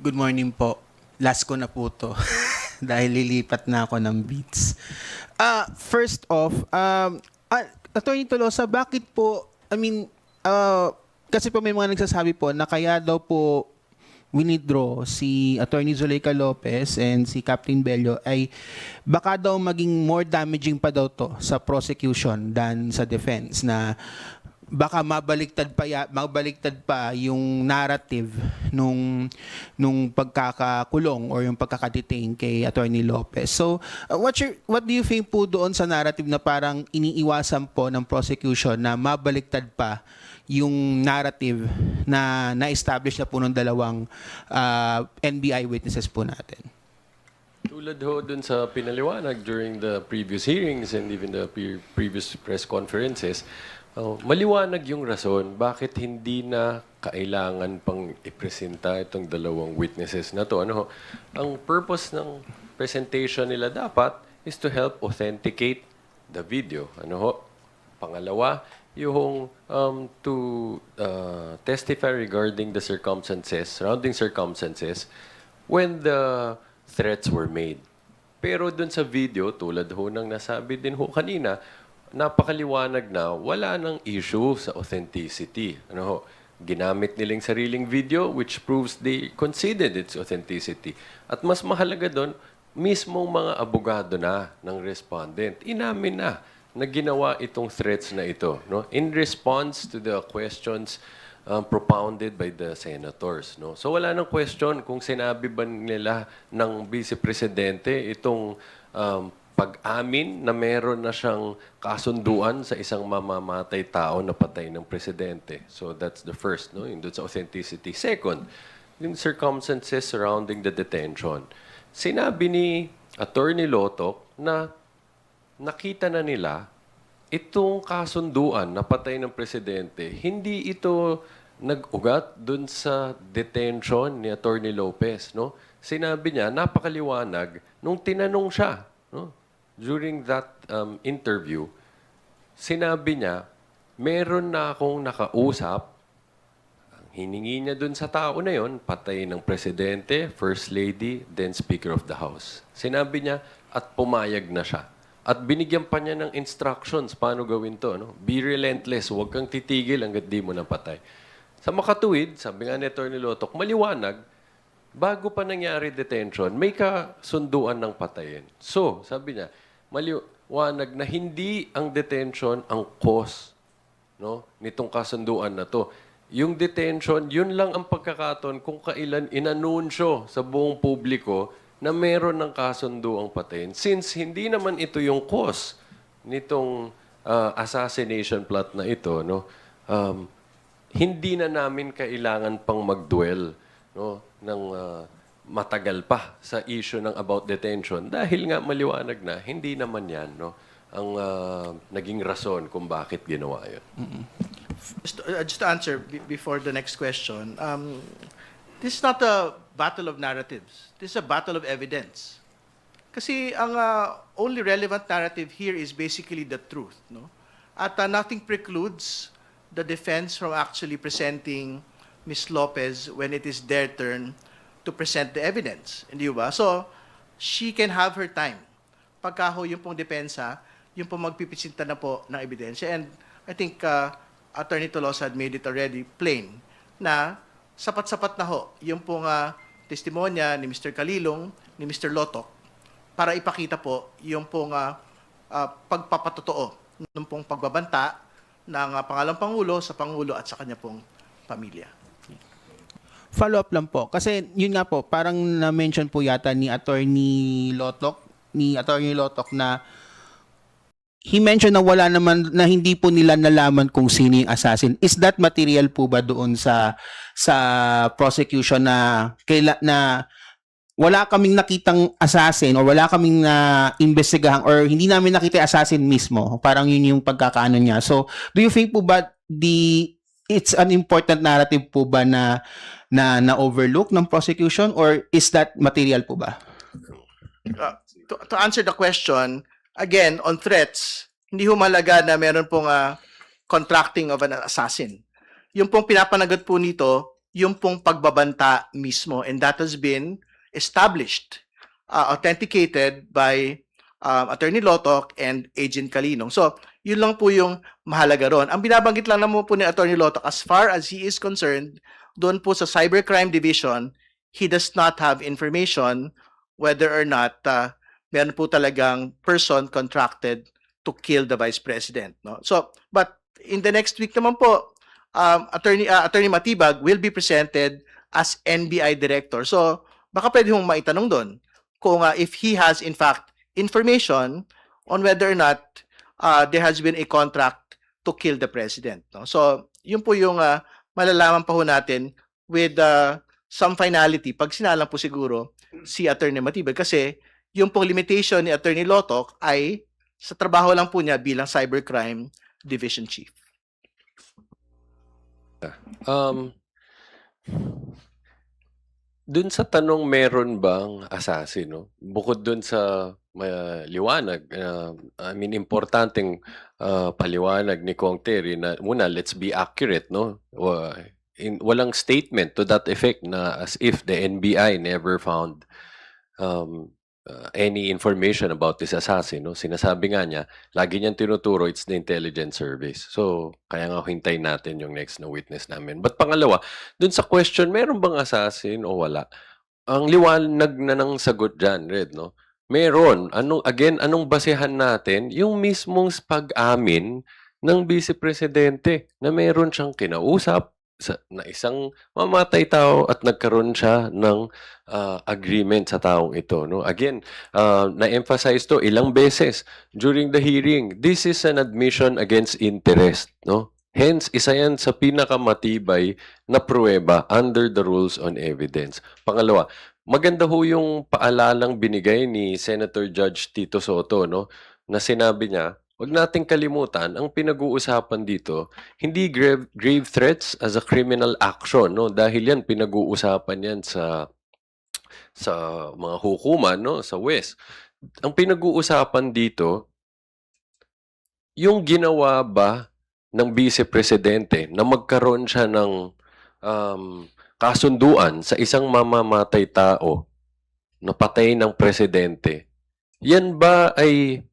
Good morning po. Last ko na po to. Dahil lilipat na ako ng beats. First off, Attorney Tolosa, bakit po, kasi po may mga nagsasabi po na kaya daw po winidraw si Attorney Zuleika Lopez and si Captain Bello ay baka daw maging more damaging pa daw to sa prosecution than sa defense, na baka mabaliktad pa yung narrative nung pagkakakulong or yung pagkakadetain kay Attorney Lopez. So, what do you think po doon sa narrative na parang iniiwasan po ng prosecution na mabaliktad pa yung narrative na na-establish na po ng dalawang NBI witnesses po natin? Tulad ho dun sa pinaliwanag during the previous hearings and even the previous press conferences, maliwanag yung rason bakit hindi na kailangan pang ipresenta itong dalawang witnesses na to. Ang purpose ng presentation nila dapat is to help authenticate the video. Pangalawa, yung to testify regarding the surrounding circumstances when the threats were made. Pero dun sa video, tulad ho ng nasabi din ho kanina, napakaliwanag na wala nang issue sa authenticity. Ginamit nilang sariling video which proves they conceded its authenticity. At mas mahalaga doon, mismong mga abogado na ng respondent, inamin na ginawa itong threats na ito, in response to the questions propounded by the senators. So wala nang question kung sinabi ba nila ng Vice Presidente itong pag-amin na meron na siyang kasunduan sa isang mamamatay tao na patay ng presidente. So that's the first, yung doon sa authenticity. Second, yung circumstances surrounding the detention. Sinabi ni Attorney Lotoc na nakita na nila itong kasunduan na patay ng presidente, hindi ito nag-ugat dun sa detention ni Attorney Lopez. Sinabi niya, napakaliwanag, nung tinanong siya, during that interview, sinabi niya, meron na akong nakausap, hiningi niya dun sa tao na yon, patay ng presidente, first lady, then speaker of the house. Sinabi niya, at pumayag na siya. At binigyan pa niya ng instructions paano gawin to. Be relentless, huwag kang titigil hanggat di mo napatay. Sa makatuwid, sabi nga ni Atty. Lotoc, maliwanag, bago pa nangyari detention, may kasunduan ng patayin. So, sabi niya, maliwanag na hindi ang detention ang cause nitong kasunduan na to. Yung detention, yun lang ang pagkakataon kung kailan inanunsyo sa buong publiko na meron ng kasunduang patayin. Since hindi naman ito yung cause nitong assassination plot na ito, hindi na namin kailangan pang mag-dwell ng matagal pa sa issue ng about detention dahil nga maliwanag na hindi naman yan ang naging rason kung bakit ginawa yun. Just to answer before the next question, this is not a battle of narratives. This is a battle of evidence. Kasi ang only relevant narrative here is basically the truth. At nothing precludes the defense from actually presenting Ms. Lopez when it is their turn to present the evidence. Hindi ba? So, she can have her time. Pagka ho yung pong depensa, yung pong magpipisinta na po ng ebidensya. And I think Attorney Tolosa had made it already plain na sapat-sapat na ho yung pong testimonya ni Mr. Kalilong, ni Mr. Lotoc, para ipakita po yung pong pagpapatotoo ng pong pagbabanta ng pangalang Pangulo sa Pangulo at sa kanya pong pamilya. Follow-up lang po. Kasi yun nga po, parang na-mention po yata ni Attorney Lotoc na he mentioned na wala naman, na hindi po nila nalaman kung sino yung assassin. Is that material po ba doon sa prosecution na wala kaming nakitang assassin or wala kaming na-investigahan or hindi namin nakita yung assassin mismo? Parang yun yung pagkakaano niya. So, do you think po ba it's an important narrative po ba na overlook ng prosecution or is that material po ba? To answer the question, again, on threats, hindi humalaga na meron pong contracting of an assassin. Yung pong pinapanagot po nito, yung pong pagbabanta mismo. And that has been established, authenticated by Attorney Lotoc and Agent Kalinong. So, Yun lang po yung mahalaga ron. Ang binabanggit lang naman po ni Attorney Loto, as far as he is concerned, doon po sa Cybercrime Division, he does not have information whether or not meron po talagang person contracted to kill the Vice President. No? So, but in the next week naman po, Attorney Matibag will be presented as NBI Director. So, baka pwede mong maitanong doon kung if he has in fact information on whether or not there has been a contract to kill the President. No? So, yun po yung malalaman pa ho natin with some finality pag sinalang po siguro si Attorney Matibag kasi yung pong limitation ni Attorney Lotok ay sa trabaho lang po niya bilang Cybercrime Division Chief. Dun sa tanong meron bang assassin, no? Bukod dun sa liwanag, I mean, importanteng paliwanag ni Kong Terry na muna, let's be accurate, no? Walang statement to that effect na as if the NBI never found any information about this assassin. No? Sinasabi nga niya, lagi niyang tinuturo, it's the intelligence service. So, kaya nga hintayin natin yung next na witness namin. But pangalawa, dun sa question, meron bang assassin o wala? Ang liwanag na ng sagot dyan, Red, no? Meron. Anong basehan natin? Yung mismong pag-amin ng Vice Presidente na meron siyang kinausap na isang mamatay tao at nagkaroon siya ng agreement sa taong ito. No? Again, na-emphasize to ilang beses during the hearing. This is an admission against interest. No? Hence, isa yan sa pinakamatibay na pruweba under the rules on evidence. Pangalawa, maganda ho yung paalalang binigay ni Senator Judge Tito Soto, no? Na sinabi niya, huwag nating kalimutan, ang pinag-uusapan dito, hindi grave threats as a criminal action, no? Dahil yan, pinag-uusapan yan sa mga hukuman, no? Sa West. Ang pinag-uusapan dito, yung ginawa ba ng Vice Presidente na magkaroon siya ng kasunduan sa isang mamamatay tao na patay ng Presidente, yan ba ay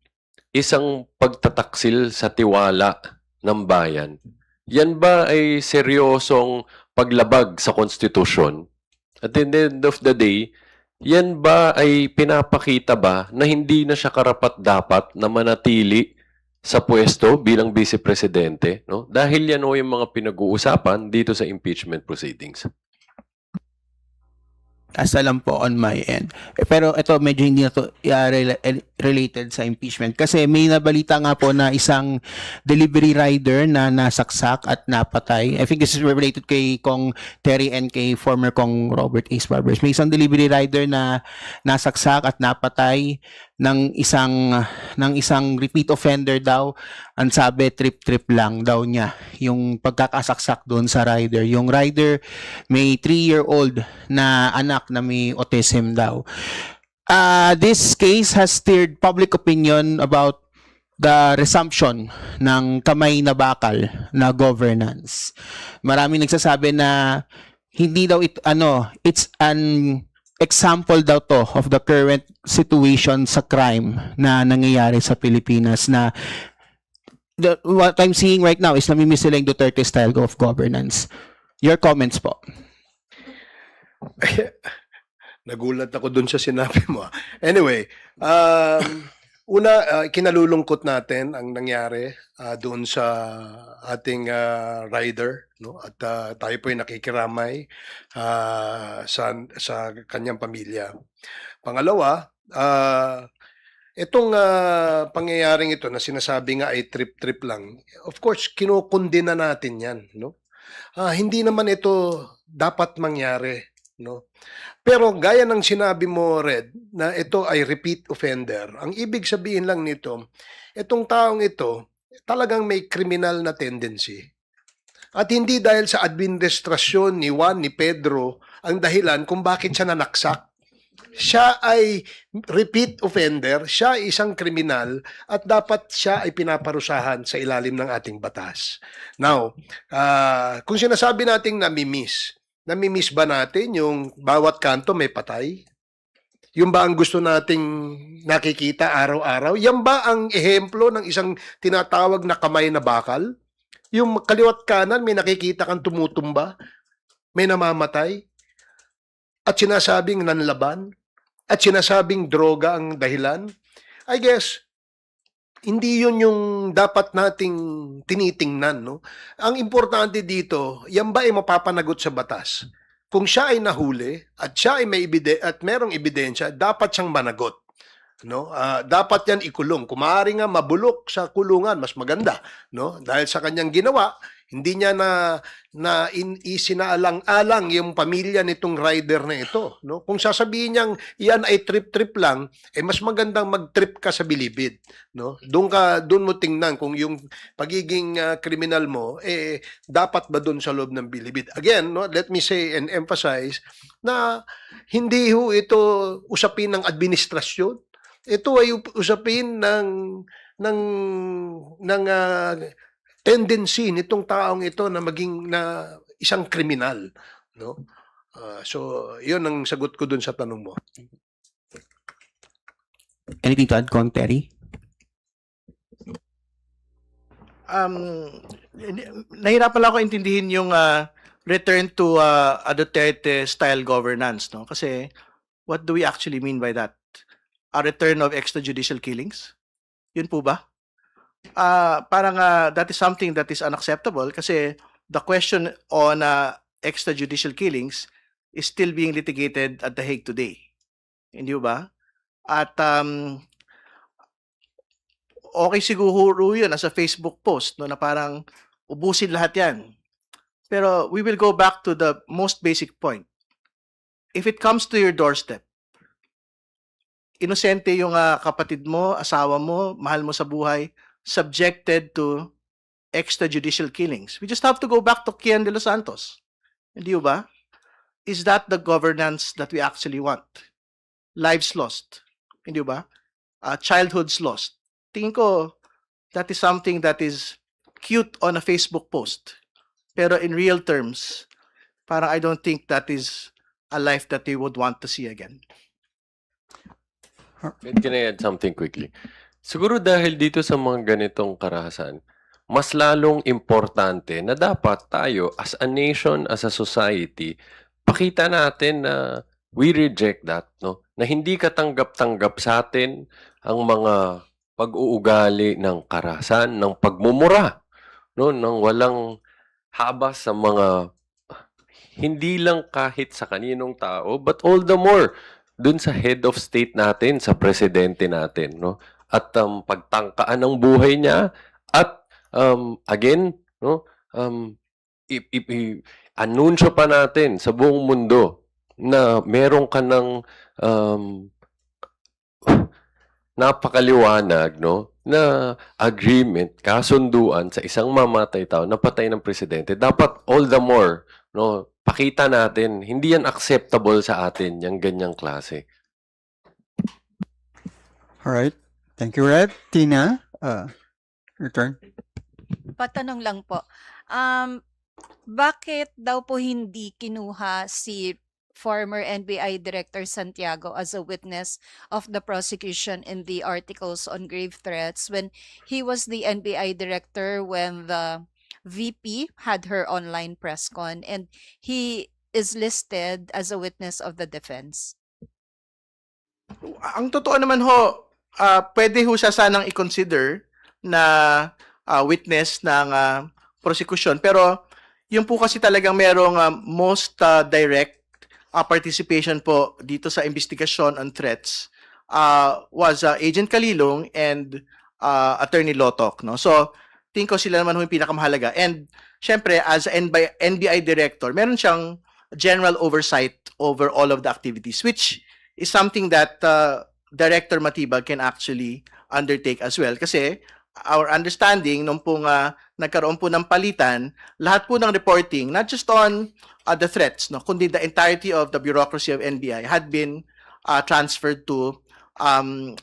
isang pagtataksil sa tiwala ng bayan? Yan ba ay seryosong paglabag sa konstitusyon? At the end of the day, yan ba ay pinapakita ba na hindi na siya karapat-dapat na manatili sa pwesto bilang Vice Presidente? No? Dahil yan o yung mga pinag-uusapan dito sa impeachment proceedings. Asa lang po on my end. Pero ito medyo hindi na to related sa impeachment kasi may nabalita nga po na isang delivery rider na nasaksak at napatay. I think this is related kay Kong Terry and kay former Kong Robert Ace Barbers. May isang delivery rider na nasaksak at napatay ng isang repeat offender daw. Ang sabi trip lang daw niya yung pagkakasaksak doon sa rider. Yung rider may 3-year-old na anak na may autism daw. This case has stirred public opinion about the resumption ng kamay na bakal na governance. Maraming nagsasabi na hindi daw it's an example daw to of the current situation sa crime na nangyayari sa Pilipinas na what I'm seeing right now is namimiss sila yung Duterte style of governance. Your comments po. Nagulat ako dun sa sinabi mo. Anyway, kinalulungkot natin ang nangyari doon sa ating rider, no? At tayo po ay nakikiramay sa kanyang pamilya. Pangalawa, itong pangyayaring ito na sinasabi nga ay trip lang. Of course, kinukundina natin 'yan, no? Hindi naman ito dapat mangyari, no? Pero gaya ng sinabi mo, Red, na ito ay repeat offender. Ang ibig sabihin lang nito, itong taong ito talagang may criminal na tendency. At hindi dahil sa administrasyon ni Juan, ni Pedro, ang dahilan kung bakit siya nanaksak. Siya ay repeat offender, siya ay isang kriminal, at dapat siya ay pinaparusahan sa ilalim ng ating batas. Now, kung sinasabi nating namimiss ba natin yung bawat kanto may patay? Yung ba ang gusto nating nakikita araw-araw? Yan ba ang ehemplo ng isang tinatawag na kamay na bakal? Yung kaliwat kanan, may nakikita kang tumutumba, may namamatay, at sinasabing nanlaban, at sinasabing droga ang dahilan. I guess, hindi yun yung dapat nating tinitingnan, no? Ang importante dito, yan ba ay mapapanagot sa batas? Kung siya ay nahuli at siya ay at merong ebidensya, dapat siyang managot, no? Dapat yan ikulong. Kung maaari nga mabulok sa kulungan, mas maganda, no? Dahil sa kanyang ginawa, hindi niya isinaalang-alang yung pamilya nitong rider na ito, no? Kung sasabihin niyang yan ay trip-trip lang, mas magandang mag-trip ka sa bilibid, no? Doon mo tingnan kung yung pagiging kriminal mo dapat ba doon sa loob ng bilibid. Again, no, let me say and emphasize na hindi ho ito usapin ng administrasyon. Ito ay usapin ng tendency nitong taong ito na maging na isang kriminal, no? So, 'yun ang sagot ko dun sa tanong mo. Anything to add, Kong Terry? Nahirapan lang ako intindihin yung return to a Duterte-style governance, no? Kasi what do we actually mean by that? A return of extrajudicial killings? Yun po ba? Parang that is something that is unacceptable kasi the question on extrajudicial killings is still being litigated at The Hague today. Hindi ba? At okay siguro yun as a Facebook post, no, na parang ubusin lahat yan. Pero we will go back to the most basic point. If it comes to your doorstep, inosente yung kapatid mo, asawa mo, mahal mo sa buhay, subjected to extrajudicial killings. We just have to go back to Kian de los Santos. Hindi ba? Is that the governance that we actually want? Lives lost. Hindi ba? Childhoods lost. Tingin ko, that is something that is cute on a Facebook post. Pero in real terms, parang I don't think that is a life that we would want to see again. Can I add something quickly? Siguro dahil dito sa mga ganitong karahasan, mas lalong importante na dapat tayo as a nation, as a society, pakita natin na we reject that, no? Na hindi katanggap-tanggap sa atin ang mga pag-uugali ng karahasan, ng pagmumura, no? Nang walang habas sa mga hindi lang kahit sa kaninong tao, but all the more dun sa head of state natin, sa presidente natin, no? At pagtangkaan ng buhay niya at again, no, anunsyo pa natin sa buong mundo na meron ka ng napakaliwanag, no, na agreement, kasunduan sa isang mamatay tao na patay ng presidente. Dapat all the more, no, pakita natin, hindi yan acceptable sa atin, yung ganyang klase. All right. Thank you, Red. Tina, your turn. Patanong lang po. Bakit daw po hindi kinuha si former NBI Director Santiago as a witness of the prosecution in the articles on grave threats when he was the NBI Director when the VP had her online press con and he is listed as a witness of the defense? Ang totoo naman ho, pwede ho siya sanang i-consider na witness ng prosecution. Pero yung po kasi talagang merong most direct participation po dito sa investigation on threats was Agent Kalilong and Attorney Lotok. No? So, tingin ko sila naman ho yung pinakamahalaga. And syempre, as NBI Director, meron siyang general oversight over all of the activities, which is something that Director Matibag can actually undertake as well. Kasi our understanding, nung pong nagkaroon po ng palitan, lahat po ng reporting, not just on the threats, no, kundi the entirety of the bureaucracy of NBI had been transferred to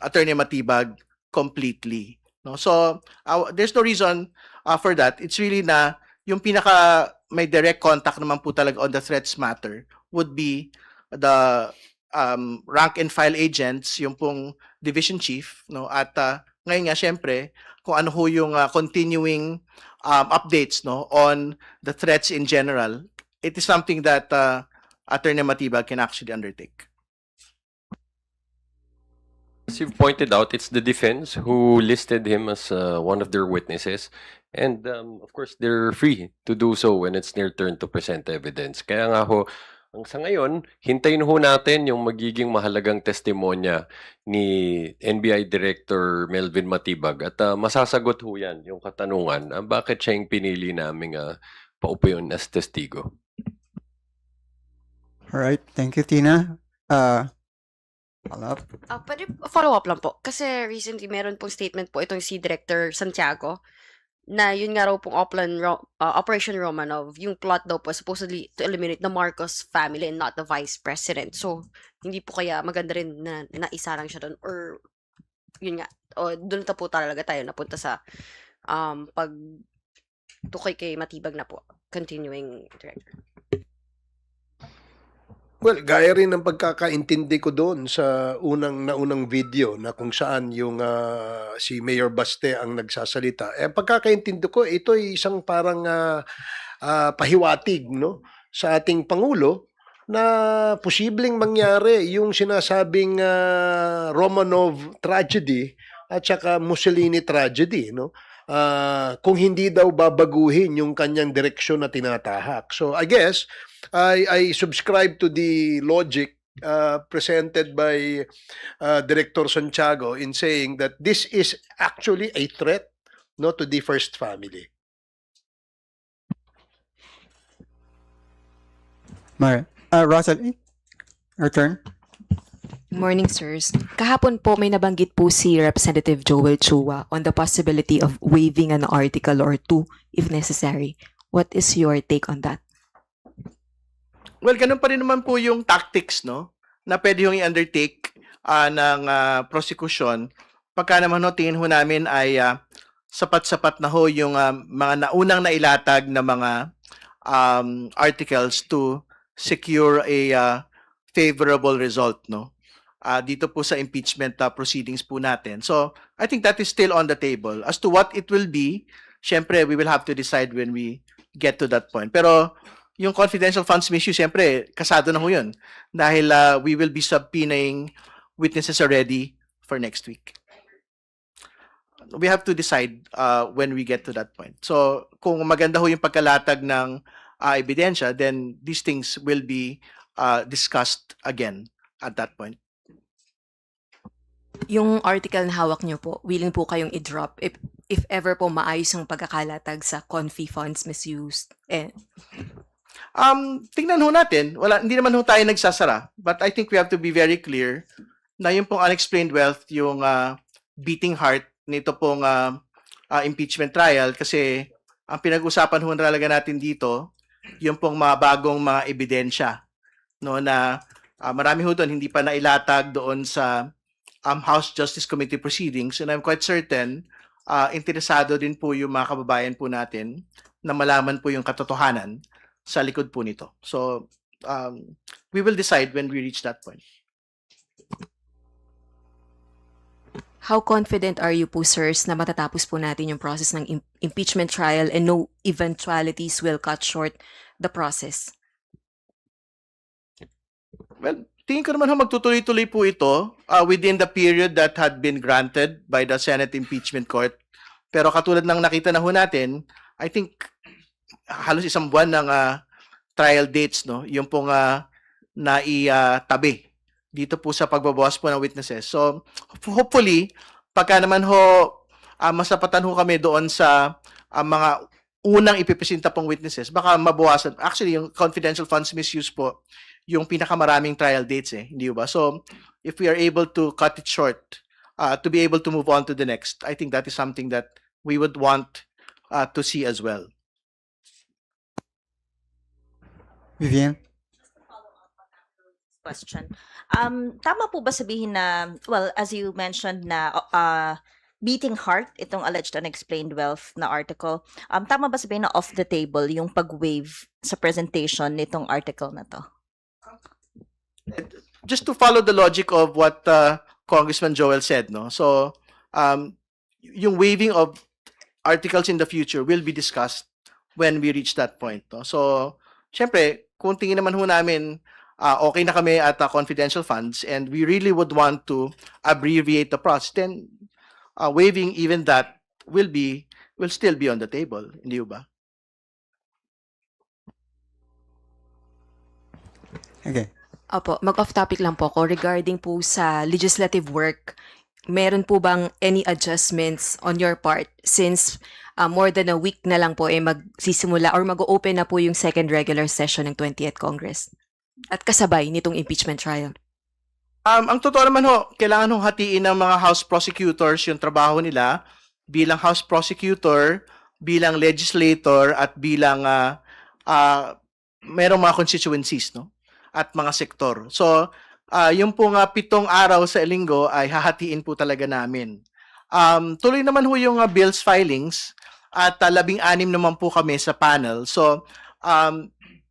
Attorney Matibag completely. No? So, there's no reason for that. It's really na yung pinaka may direct contact naman po talaga on the threats matter would be the rank and file agents, yung pong division chief, no? At ngayon nga syempre kung ano ho yung continuing updates, no, on the threats in general. It is something that Attorney Matibag can actually undertake. As you've pointed out, it's the defense who listed him as one of their witnesses. And of course, they're free to do so when it's their turn to present evidence. Kaya nga ho, sa ngayon, hintayin ho natin yung magiging mahalagang testimonya ni NBI Director Melvin Matibag. At masasagot ho yan, yung katanungan, bakit siya yung pinili naming paupo yun as testigo. Alright, thank you, Tina. Follow-up. Pwede follow-up lang po. Kasi recently, meron pong statement po itong si Director Santiago na yun nga raw pong Operation Romanov, yung plot daw po supposedly to eliminate the Marcos family and not the Vice President. So, hindi po kaya maganda rin na naisa lang siya doon or yun nga, o doon po talaga tayo napunta sa pag tukay kay Matibag na po. Continuing Director. Well, gaya rin ng pagkakaintindi ko doon sa unang video na kung saan yung si Mayor Baste ang nagsasalita. Pagkakaintindi ko, ito ay isang parang pahiwatig, no, sa ating Pangulo na posibleng mangyari yung sinasabing Romanov tragedy at saka Mussolini tragedy, no? Kung hindi daw babaguhin yung kanyang direksyon na tinatahak. So I guess I subscribe to the logic presented by Director Santiago in saying that this is actually a threat, no, to the first family. Russell, your turn. Morning, sirs. Kahapon po may nabanggit po si Representative Joel Chua on the possibility of waiving an article or two if necessary. What is your take on that? Well, ganun pa rin naman po yung tactics, no, na pwede yung i-undertake ng prosecution pagka naman ho, tingin ho namin ay sapat-sapat na ho yung mga naunang nailatag na mga articles to secure a favorable result, no, dito po sa impeachment proceedings po natin. So, I think that is still on the table. As to what it will be, syempre, we will have to decide when we get to that point. Pero, yung confidential funds issue, syempre, kasado na ho yun. Dahil we will be subpoenaing witnesses already for next week. We have to decide when we get to that point. So, kung maganda ho yung pagkalatag ng ebidensya, then these things will be discussed again at that point. Yung article na hawak niyo po, willing po kayong i-drop if ever po maayos yung pagkakalatag sa confi funds misused. Tingnan ho natin. Hindi naman ho tayo nagsasara. But I think we have to be very clear na yung pong unexplained wealth, yung beating heart nito pong impeachment trial kasi ang pinag-usapan ho talaga natin dito, yung pong mga bagong mga ebidensya, no, na marami ho doon hindi pa nailatag doon sa House Justice Committee proceedings, and I'm quite certain interesado din po yung mga kababayan po natin na malaman po yung katotohanan sa likod po nito. So, we will decide when we reach that point. How confident are you po, sirs, na matatapos po natin yung process ng impeachment trial and no eventualities will cut short the process? Well, tingin ko naman magtutuloy-tuloy po ito within the period that had been granted by the Senate Impeachment Court. Pero katulad ng nakita na ho natin, I think halos isang buwan ng trial dates, no, yung pong naitabi dito po sa pagbabawas po ng witnesses. So, hopefully, pagka naman ho, masapatan ho kami doon sa mga unang ipipresenta pong witnesses, baka mabawasan. Actually, yung confidential funds misuse po, yung pinakamaraming trial dates, hindi ba? So, if we are able to cut it short, to be able to move on to the next, I think that is something that we would want to see as well. Vivian? Question. Tama po ba sabihin na, well, as you mentioned na beating heart, itong alleged unexplained wealth na article, tama ba sabihin na off the table yung pag-waive sa presentation nitong article na to? just to follow the logic of what Congressman Joel said, no? So, yung waiving of articles in the future will be discussed when we reach that point, no? So, syempre, kung tingin naman ho namin okay na kami at confidential funds and we really would want to abbreviate the process, then waiving even that will still be on the table, hindi ba? Okay. Opo, mag-off topic lang po ako regarding po sa legislative work. Meron po bang any adjustments on your part since more than a week na lang po magsisimula or mag-open na po yung second regular session ng 20th Congress? At kasabay nitong impeachment trial. Ang totoo naman ho, kailangan hong hatiin ng mga House prosecutors yung trabaho nila bilang House prosecutor, bilang legislator, at bilang merong mga constituencies, no? At mga sektor. So, yung pong 7 araw sa linggo ay hahatiin po talaga namin. Tuloy naman ho yung bills filings at 16 naman po kami sa panel. So,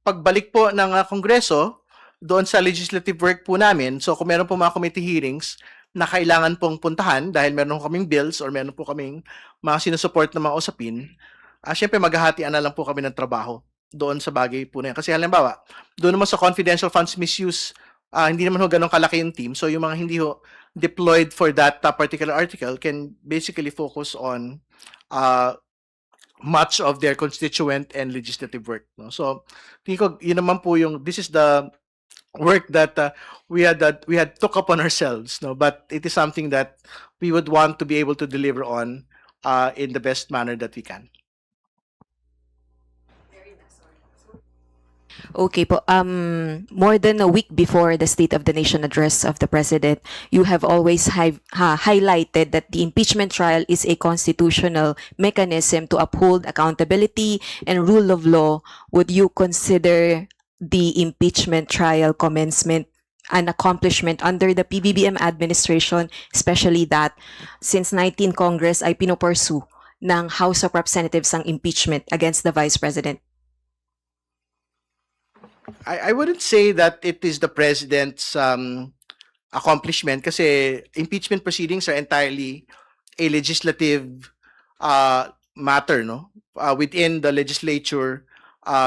pagbalik po ng Kongreso, doon sa legislative work po namin, so kung meron po mga committee hearings na kailangan pong puntahan dahil meron po kaming bills or meron po kaming mga sinusupport na mga usapin, syempre maghahatian na lang po kami ng trabaho doon sa bagay po na yan. Kasi halimbawa, doon naman sa confidential funds misuse, hindi naman ho ganun kalaki yung team. So yung mga hindi ho deployed for that particular article can basically focus on much of their constituent and legislative work. No? So tingin ko, yun naman po yung, this is the work that we had took upon ourselves, no, but it is something that we would want to be able to deliver on in the best manner that we can. Okay po. More than a week before the State of the Nation address of the President, you have always highlighted that the impeachment trial is a constitutional mechanism to uphold accountability and rule of law. Would you consider the impeachment trial commencement an accomplishment under the PBBM administration, especially that since 19 Congress ay pinopursue ng House of Representatives ang impeachment against the Vice President? I wouldn't say that it is the President's accomplishment kasi impeachment proceedings are entirely a legislative matter, no? Within the legislature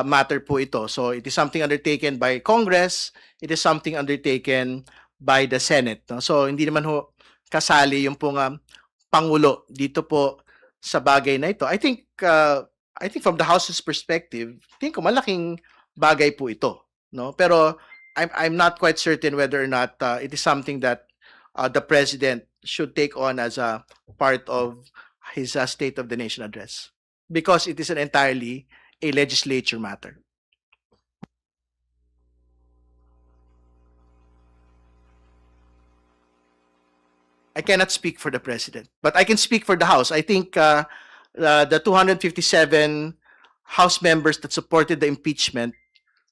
matter po ito. So it is something undertaken by Congress, it is something undertaken by the Senate. No? So hindi naman ho kasali yung pong Pangulo dito po sa bagay na ito. I think from the House's perspective, tingin ko malaking bagay po ito. No? Pero I'm not quite certain whether or not it is something that the President should take on as a part of his State of the Nation address because it is an entirely a legislature matter. I cannot speak for the President, but I can speak for the House. I think the 257 House members that supported the impeachment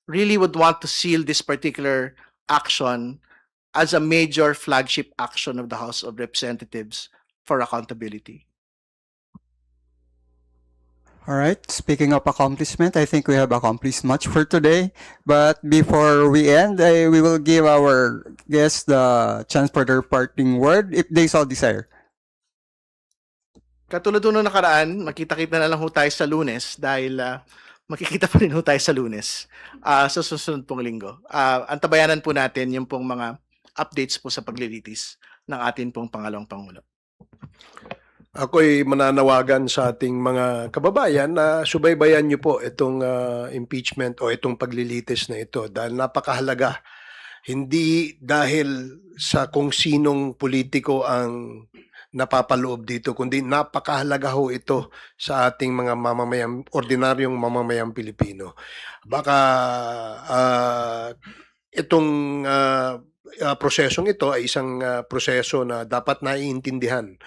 really would want to seal this particular action as a major flagship action of the House of Representatives for accountability. All right. Speaking of accomplishment, I think we have accomplished much for today. But before we end, we will give our guests the chance for their parting word if they so desire. Katulad nung nakaraan, makita-kita na lang ho tayo sa Lunes dahil makikita pa rin ho tayo sa Lunes sa susunod pong linggo. Antabayanan po natin yung pong mga updates po sa paglilitis ng atin pong pangalawang Pangulo. Ako'y mananawagan sa ating mga kababayan na subaybayan niyo po itong impeachment o itong paglilitis na ito dahil napakahalaga. Hindi dahil sa kung sinong politiko ang napapaloob dito, kundi napakahalaga ho ito sa ating mga mamamayang, ordinaryong mamamayang Pilipino. Baka itong prosesong ito ay isang proseso na dapat naiintindihan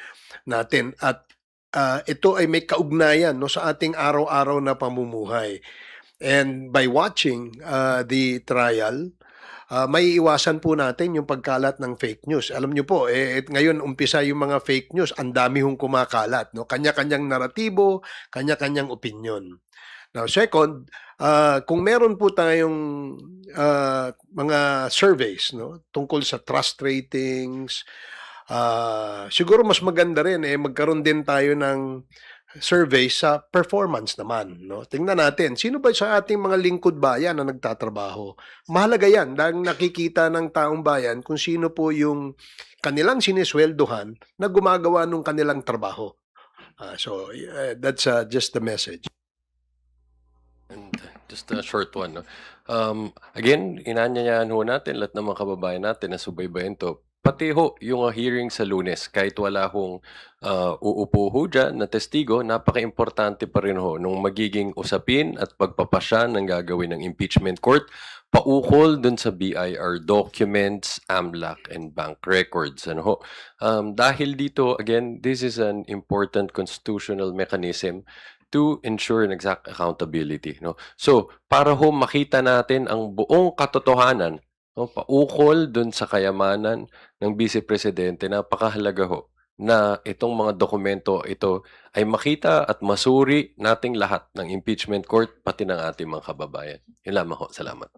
natin at ito ay may kaugnayan no sa ating araw-araw na pamumuhay. And by watching the trial, may iwasan po natin yung pagkalat ng fake news. Alam niyo po, ngayon umpisa yung mga fake news, ang dami hong kumakalat, no? Kanya-kanyang naratibo, kanya-kanyang opinion. Now, second, kung meron po tayong mga surveys, no, tungkol sa trust ratings. Siguro mas maganda rin magkaroon din tayo ng survey sa performance naman, no. Tingnan natin sino ba sa ating mga lingkod bayan na nagtatrabaho. Mahalaga 'yan dahil nakikita ng taong bayan kung sino po yung kanilang sinisweldohan na gumagawa ng kanilang trabaho. So that's just the message. And just a short one. No? Again, inanyayahan ho natin lahat ng mga kababayan natin na subaybayan to. Pati ho, yung hearing sa Lunes, kahit wala hong uupo ho dyan na testigo, napaka-importante pa rin ho nung magiging usapin at pagpapasya ng gagawin ng impeachment court, paukol dun sa BIR documents, AMLAC, and bank records. Ano ho? Dahil dito, again, this is an important constitutional mechanism to ensure an exact accountability. No? So, para ho makita natin ang buong katotohanan, no, paukol dun sa kayamanan ng Vice Presidente, napakahalaga ho na itong mga dokumento ito ay makita at masuri nating lahat ng impeachment court, pati ng ating mga kababayan. Yun lamang ho. Salamat.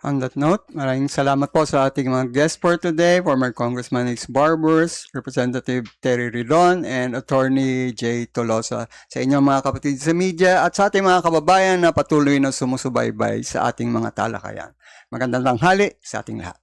On that note, maraming salamat po sa ating mga guests for today, former Congressman X. Barbers, Representative Terry Ridon, and Attorney J. Tolosa, sa inyong mga kapatid sa media at sa ating mga kababayan na patuloy na sumusubaybay sa ating mga talakayan. Magandang tanghali sa ating lahat.